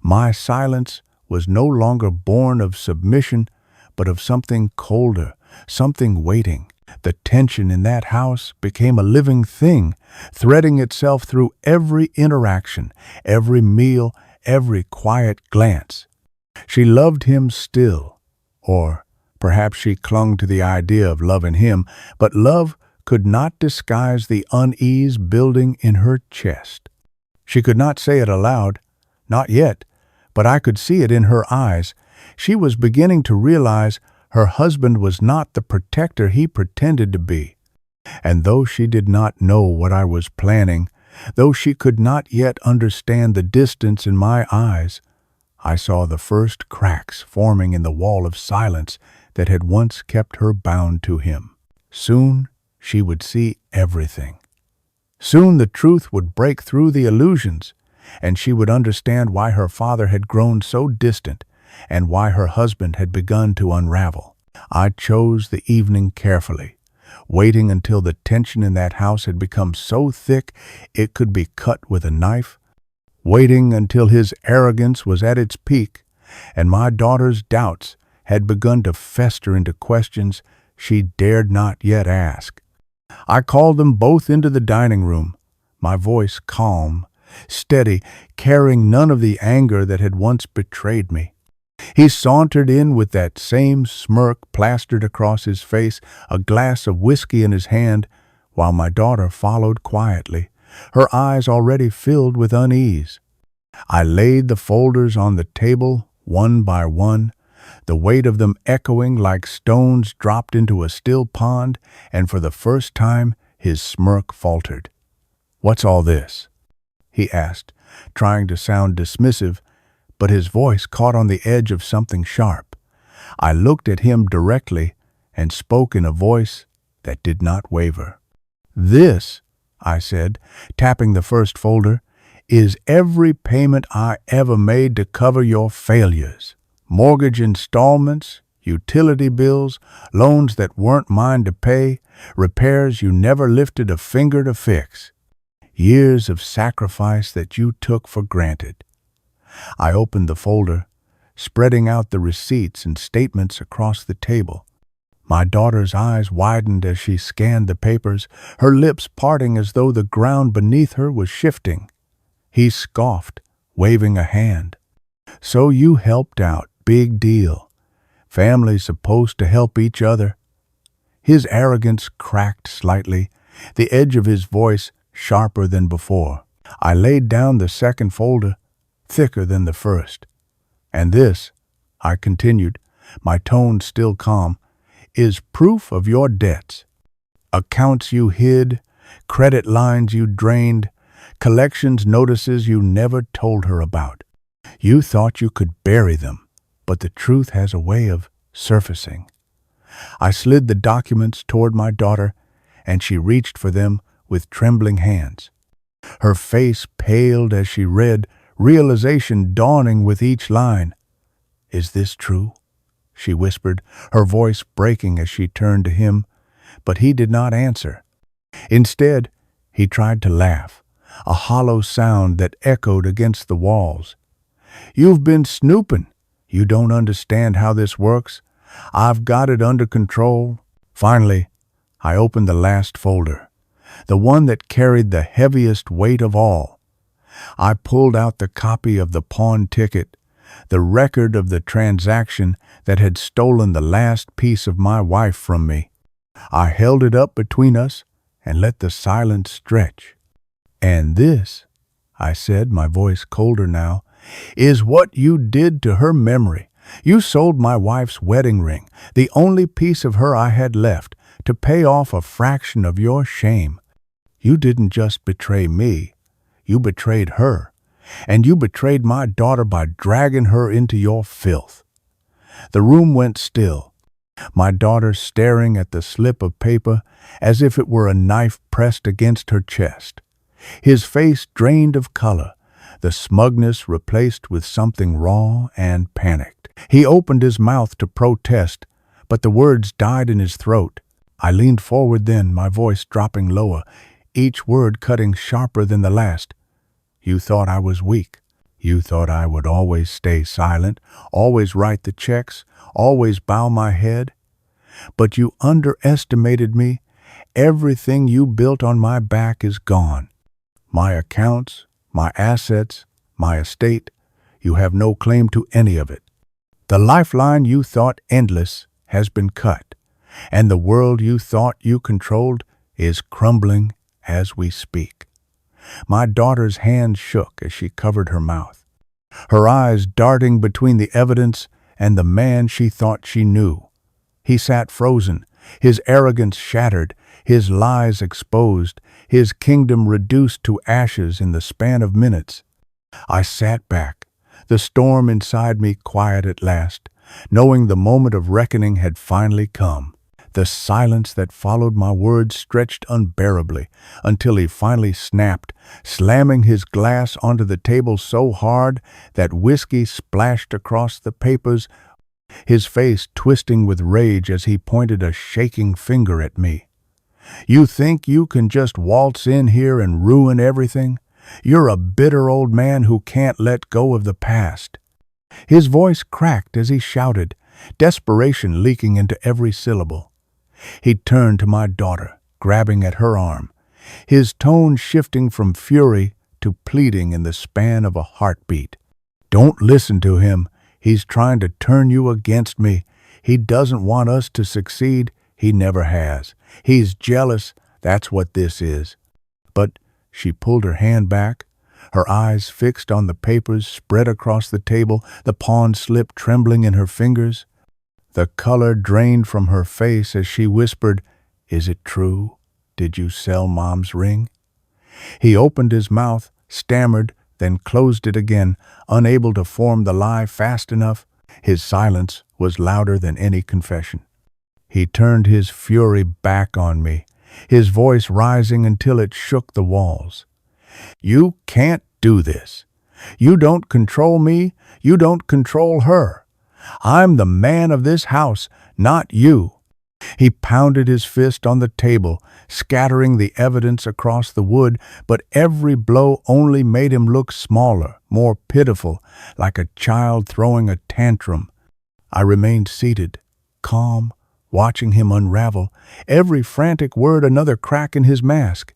my silence was no longer born of submission, but of something colder, something waiting. The tension in that house became a living thing, threading itself through every interaction, every meal, every quiet glance. She loved him still, or perhaps she clung to the idea of loving him, but love could not disguise the unease building in her chest. She could not say it aloud, not yet, but I could see it in her eyes. She was beginning to realize her husband was not the protector he pretended to be. And though she did not know what I was planning, though she could not yet understand the distance in my eyes, I saw the first cracks forming in the wall of silence that had once kept her bound to him. Soon she would see everything. Soon the truth would break through the illusions, and she would understand why her father had grown so distant and why her husband had begun to unravel. I chose the evening carefully, waiting until the tension in that house had become so thick it could be cut with a knife, waiting until his arrogance was at its peak and my daughter's doubts had begun to fester into questions she dared not yet ask. I called them both into the dining room, my voice calm, steady, carrying none of the anger that had once betrayed me. He sauntered in with that same smirk plastered across his face, a glass of whiskey in his hand, while my daughter followed quietly, her eyes already filled with unease. I laid the folders on the table, one by one, the weight of them echoing like stones dropped into a still pond, and for the first time his smirk faltered. "What's all this?" he asked, trying to sound dismissive, but his voice caught on the edge of something sharp. I looked at him directly and spoke in a voice that did not waver. "This," I said, tapping the first folder, "is every payment I ever made to cover your failures. Mortgage installments, utility bills, loans that weren't mine to pay, repairs you never lifted a finger to fix. Years of sacrifice that you took for granted." I opened the folder, spreading out the receipts and statements across the table. My daughter's eyes widened as she scanned the papers, her lips parting as though the ground beneath her was shifting. He scoffed, waving a hand. "So you helped out, big deal. Family's supposed to help each other." His arrogance cracked slightly, the edge of his voice sharper than before. I laid down the second folder, thicker than the first. "And this," I continued, my tone still calm, "is proof of your debts. Accounts you hid, credit lines you drained, collections notices you never told her about. You thought you could bury them, but the truth has a way of surfacing." I slid the documents toward my daughter, and she reached for them with trembling hands. Her face paled as she read, realization dawning with each line. "Is this true?" she whispered, her voice breaking as she turned to him, but he did not answer. Instead, he tried to laugh, a hollow sound that echoed against the walls. "You've been snooping. You don't understand how this works. I've got it under control. Finally, I opened the last folder, the one that carried the heaviest weight of all. I pulled out the copy of the pawn ticket, the record of the transaction that had stolen the last piece of my wife from me. I held it up between us and let the silence stretch. "And this," I said, my voice colder now, "is what you did to her memory. You sold my wife's wedding ring, the only piece of her I had left, to pay off a fraction of your shame. You didn't just betray me, you betrayed her, and you betrayed my daughter by dragging her into your filth." The room went still, my daughter staring at the slip of paper as if it were a knife pressed against her chest. His face drained of color, the smugness replaced with something raw and panicked. He opened his mouth to protest, but the words died in his throat. I leaned forward then, my voice dropping lower, each word cutting sharper than the last. "You thought I was weak. You thought I would always stay silent, always write the checks, always bow my head. But you underestimated me. Everything you built on my back is gone. My accounts, my assets, my estate, you have no claim to any of it. The lifeline you thought endless has been cut, and the world you thought you controlled is crumbling as we speak." My daughter's hand shook as she covered her mouth, her eyes darting between the evidence and the man she thought she knew. He sat frozen, his arrogance shattered, his lies exposed, his kingdom reduced to ashes in the span of minutes. I sat back, the storm inside me quiet at last, knowing the moment of reckoning had finally come. The silence that followed my words stretched unbearably until he finally snapped, slamming his glass onto the table so hard that whiskey splashed across the papers, his face twisting with rage as he pointed a shaking finger at me. "You think you can just waltz in here and ruin everything? You're a bitter old man who can't let go of the past." His voice cracked as he shouted, desperation leaking into every syllable. He turned to my daughter, grabbing at her arm, his tone shifting from fury to pleading in the span of a heartbeat. "Don't listen to him. He's trying to turn you against me. He doesn't want us to succeed. He never has. He's jealous. That's what this is." But she pulled her hand back, her eyes fixed on the papers spread across the table, the pawn slip trembling in her fingers. The color drained from her face as she whispered, "Is it true? Did you sell Mom's ring?" He opened his mouth, stammered, then closed it again, unable to form the lie fast enough. His silence was louder than any confession. He turned his fury back on me, his voice rising until it shook the walls. "You can't do this. You don't control me. You don't control her. I'm the man of this house, not you." He pounded his fist on the table, scattering the evidence across the wood, but every blow only made him look smaller, more pitiful, like a child throwing a tantrum. I remained seated, calm, watching him unravel, every frantic word another crack in his mask.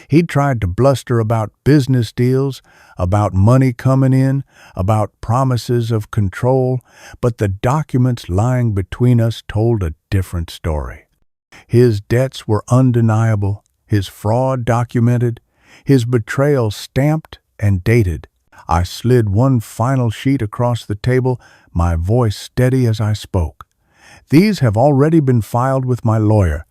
He tried to bluster about business deals, about money coming in, about promises of control, but the documents lying between us told a different story. His debts were undeniable, his fraud documented, his betrayal stamped and dated. I slid one final sheet across the table, my voice steady as I spoke. "These have already been filed with my lawyer.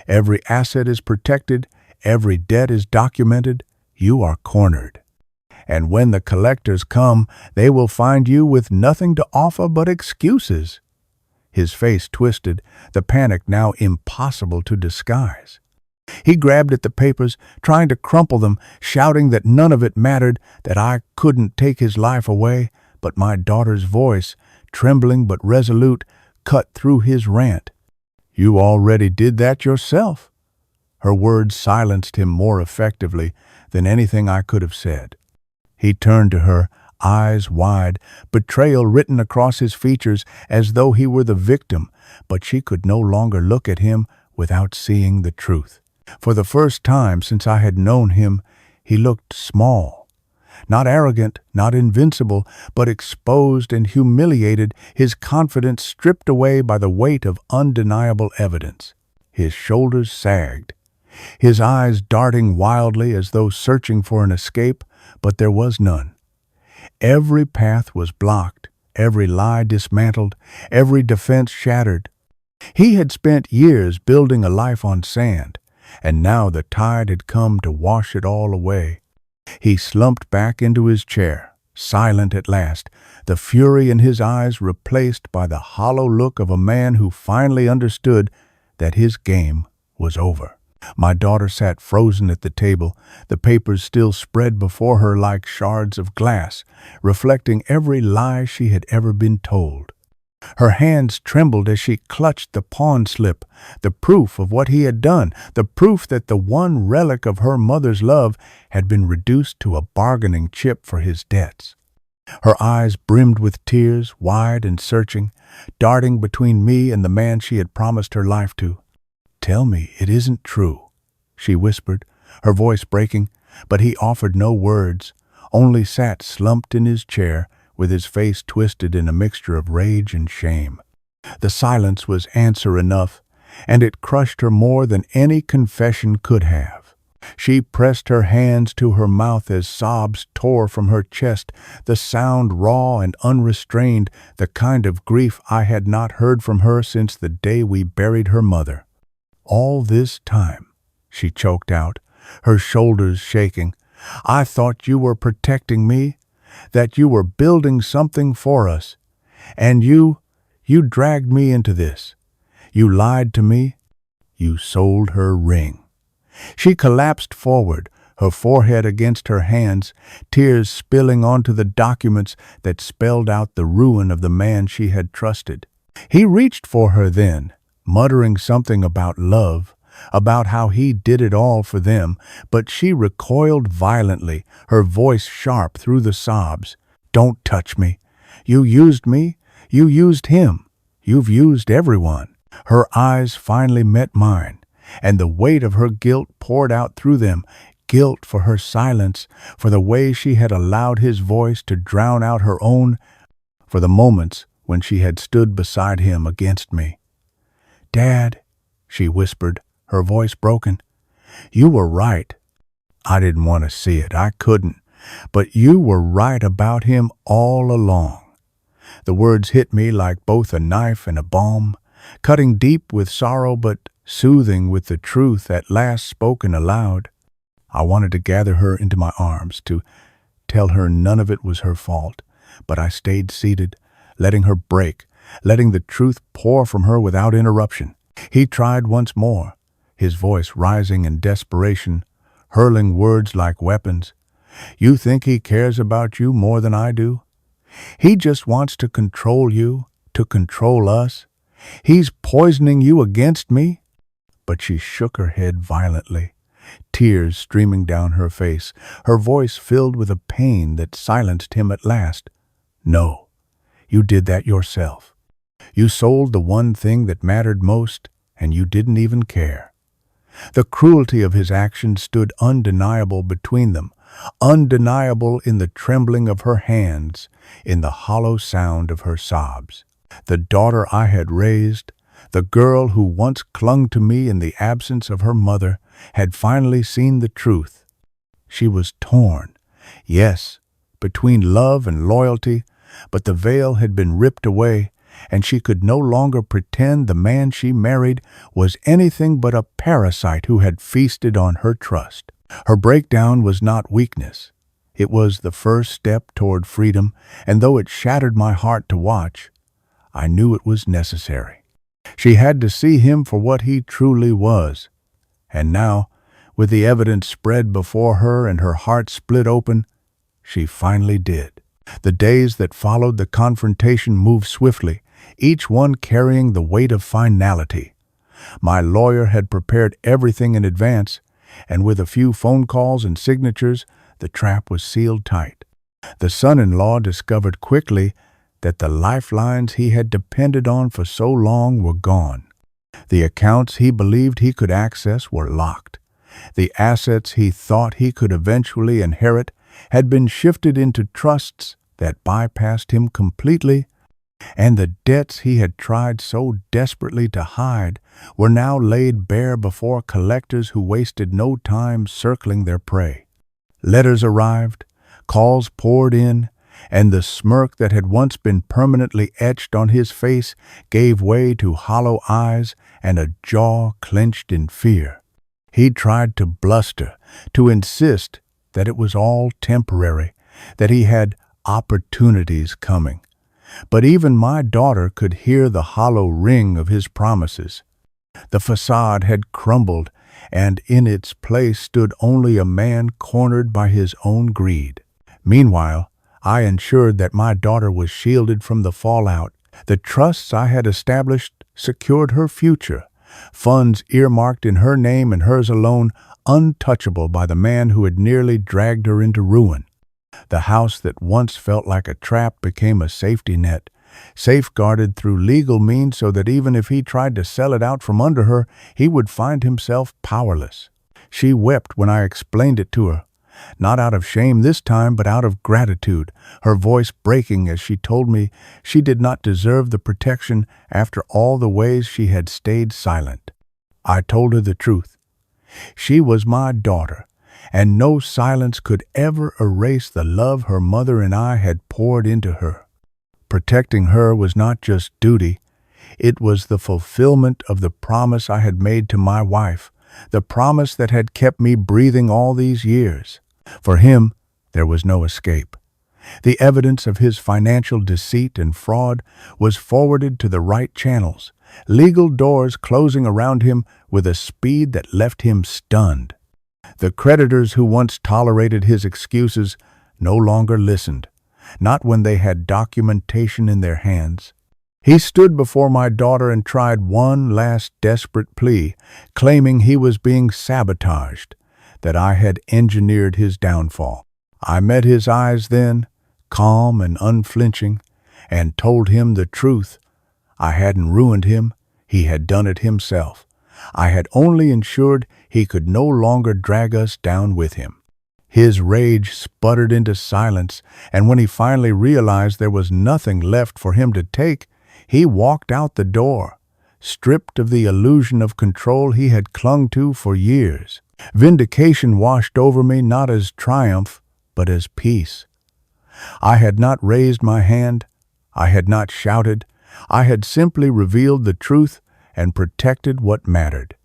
Every asset is protected. Every debt is documented. You are cornered. And when the collectors come, they will find you with nothing to offer but excuses." His face twisted, the panic now impossible to disguise. He grabbed at the papers, trying to crumple them, shouting that none of it mattered, that I couldn't take his life away, but my daughter's voice, trembling but resolute, cut through his rant. "You already did that yourself." Her words silenced him more effectively than anything I could have said. He turned to her, eyes wide, betrayal written across his features as though he were the victim, but she could no longer look at him without seeing the truth. For the first time since I had known him, he looked small. Not arrogant, not invincible, but exposed and humiliated, his confidence stripped away by the weight of undeniable evidence. His shoulders sagged, his eyes darting wildly as though searching for an escape, but there was none. Every path was blocked, every lie dismantled, every defense shattered. He had spent years building a life on sand, and now the tide had come to wash it all away. He slumped back into his chair, silent at last, the fury in his eyes replaced by the hollow look of a man who finally understood that his game was over. My daughter sat frozen at the table, the papers still spread before her like shards of glass, reflecting every lie she had ever been told. Her hands trembled as she clutched the pawn slip, the proof of what he had done, the proof that the one relic of her mother's love had been reduced to a bargaining chip for his debts. Her eyes brimmed with tears, wide and searching, darting between me and the man she had promised her life to. "Tell me it isn't true," she whispered, her voice breaking, but he offered no words, only sat slumped in his chair, with his face twisted in a mixture of rage and shame. The silence was answer enough, and it crushed her more than any confession could have. She pressed her hands to her mouth as sobs tore from her chest, the sound raw and unrestrained, the kind of grief I had not heard from her since the day we buried her mother. "All this time," she choked out, her shoulders shaking, "I thought you were protecting me, that you were building something for us. And you dragged me into this. You lied to me. You sold her ring." She collapsed forward, her forehead against her hands, tears spilling onto the documents that spelled out the ruin of the man she had trusted. He reached for her then, muttering something about love, about how he did it all for them, but she recoiled violently, her voice sharp through the sobs. "Don't touch me. You used me. You used him. You've used everyone." Her eyes finally met mine, and the weight of her guilt poured out through them, guilt for her silence, for the way she had allowed his voice to drown out her own, for the moments when she had stood beside him against me. "Dad," she whispered, her voice broken, "you were right. I didn't want to see it. I couldn't. But you were right about him all along." The words hit me like both a knife and a balm, cutting deep with sorrow but soothing with the truth at last spoken aloud. I wanted to gather her into my arms, to tell her none of it was her fault, but I stayed seated, letting her break, letting the truth pour from her without interruption. He tried once more, his voice rising in desperation, hurling words like weapons. "You think he cares about you more than I do? He just wants to control you, to control us. He's poisoning you against me?" But she shook her head violently, tears streaming down her face, her voice filled with a pain that silenced him at last. "No, you did that yourself. You sold the one thing that mattered most, and you didn't even care." The cruelty of his action stood undeniable between them, undeniable in the trembling of her hands, in the hollow sound of her sobs. The daughter I had raised, the girl who once clung to me in the absence of her mother, had finally seen the truth. She was torn, yes, between love and loyalty, but the veil had been ripped away, and she could no longer pretend the man she married was anything but a parasite who had feasted on her trust. Her breakdown was not weakness. It was the first step toward freedom, and though it shattered my heart to watch, I knew it was necessary. She had to see him for what he truly was. And now, with the evidence spread before her and her heart split open, she finally did. The days that followed the confrontation moved swiftly, each one carrying the weight of finality. My lawyer had prepared everything in advance, and with a few phone calls and signatures, the trap was sealed tight. The son-in-law discovered quickly that the lifelines he had depended on for so long were gone. The accounts he believed he could access were locked. The assets he thought he could eventually inherit had been shifted into trusts that bypassed him completely, and the debts he had tried so desperately to hide were now laid bare before collectors who wasted no time circling their prey. Letters arrived, calls poured in, and the smirk that had once been permanently etched on his face gave way to hollow eyes and a jaw clenched in fear. He tried to bluster, to insist that it was all temporary, that he had opportunities coming. But even my daughter could hear the hollow ring of his promises. The facade had crumbled, and in its place stood only a man cornered by his own greed. Meanwhile, I ensured that my daughter was shielded from the fallout. The trusts I had established secured her future, funds earmarked in her name and hers alone, untouchable by the man who had nearly dragged her into ruin. The house that once felt like a trap became a safety net, safeguarded through legal means so that even if he tried to sell it out from under her, he would find himself powerless. She wept when I explained it to her, not out of shame this time, but out of gratitude, her voice breaking as she told me she did not deserve the protection after all the ways she had stayed silent. I told her the truth. She was my daughter, and no silence could ever erase the love her mother and I had poured into her. Protecting her was not just duty, it was the fulfillment of the promise I had made to my wife, the promise that had kept me breathing all these years. For him, there was no escape. The evidence of his financial deceit and fraud was forwarded to the right channels, legal doors closing around him with a speed that left him stunned. The creditors who once tolerated his excuses no longer listened, not when they had documentation in their hands. He stood before my daughter and tried one last desperate plea, claiming he was being sabotaged, that I had engineered his downfall. I met his eyes then, calm and unflinching, and told him the truth. I hadn't ruined him, he had done it himself. I had only ensured he could no longer drag us down with him. His rage sputtered into silence, and when he finally realized there was nothing left for him to take, he walked out the door, stripped of the illusion of control he had clung to for years. Vindication washed over me not as triumph, but as peace. I had not raised my hand, I had not shouted, I had simply revealed the truth and protected what mattered.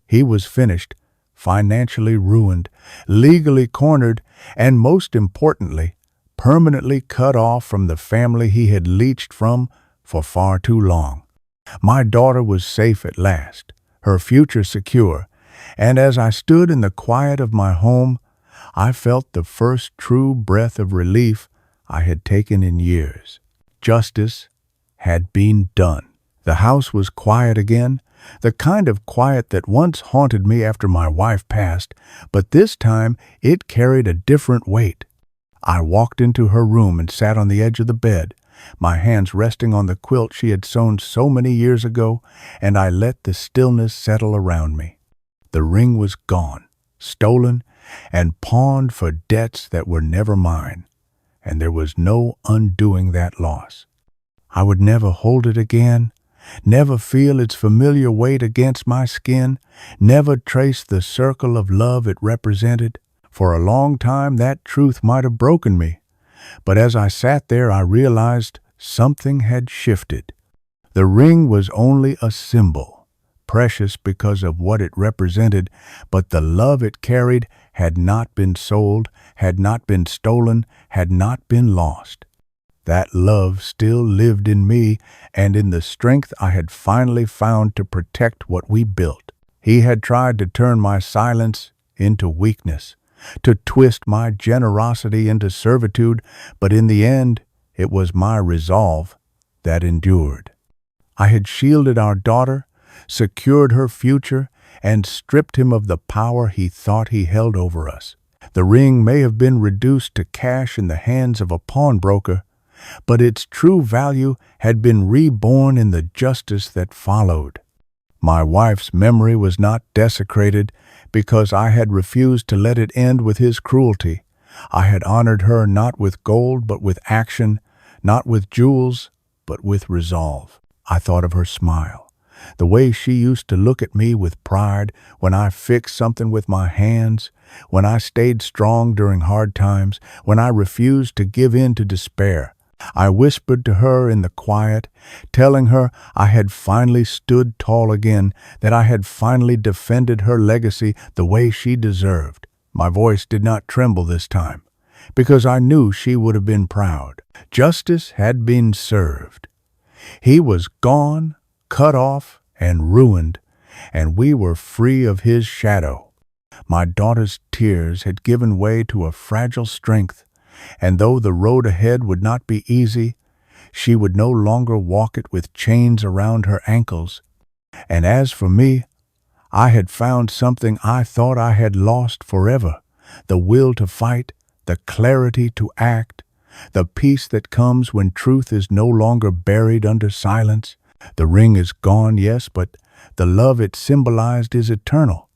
He was finished, financially ruined, legally cornered, and most importantly, permanently cut off from the family he had leached from for far too long. My daughter was safe at last, her future secure, and as I stood in the quiet of my home, I felt the first true breath of relief I had taken in years. Justice had been done. The house was quiet again, the kind of quiet that once haunted me after my wife passed, but this time it carried a different weight. I walked into her room and sat on the edge of the bed, my hands resting on the quilt she had sewn so many years ago, and I let the stillness settle around me. The ring was gone, stolen, and pawned for debts that were never mine, and there was no undoing that loss. I would never hold it again, never feel its familiar weight against my skin, never trace the circle of love it represented. For a long time that truth might have broken me, but as I sat there I realized something had shifted. The ring was only a symbol, precious because of what it represented, but the love it carried had not been sold, had not been stolen, had not been lost. That love still lived in me and in the strength I had finally found to protect what we built. He had tried to turn my silence into weakness, to twist my generosity into servitude, but in the end, it was my resolve that endured. I had shielded our daughter, secured her future, and stripped him of the power he thought he held over us. The ring may have been reduced to cash in the hands of a pawnbroker, but its true value had been reborn in the justice that followed. My wife's memory was not desecrated because I had refused to let it end with his cruelty. I had honored her not with gold but with action, not with jewels but with resolve. I thought of her smile, the way she used to look at me with pride when I fixed something with my hands, when I stayed strong during hard times, when I refused to give in to despair. I whispered to her in the quiet, telling her I had finally stood tall again, that I had finally defended her legacy the way she deserved. My voice did not tremble this time, because I knew she would have been proud. Justice had been served. He was gone, cut off, and ruined, and we were free of his shadow. My daughter's tears had given way to a fragile strength, and though the road ahead would not be easy, she would no longer walk it with chains around her ankles. And as for me, I had found something I thought I had lost forever: the will to fight, the clarity to act, the peace that comes when truth is no longer buried under silence. The ring is gone, yes, but the love it symbolized is eternal.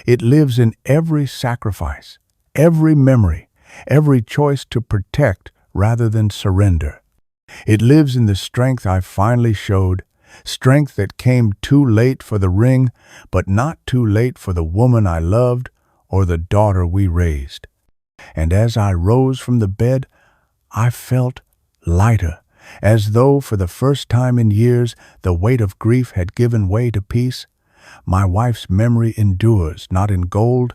It lives in every sacrifice, every memory, every choice to protect rather than surrender. It lives in the strength I finally showed, strength that came too late for the ring, but not too late for the woman I loved or the daughter we raised. And as I rose from the bed, I felt lighter, as though for the first time in years the weight of grief had given way to peace. My wife's memory endures, not in gold,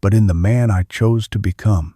but in the man I chose to become.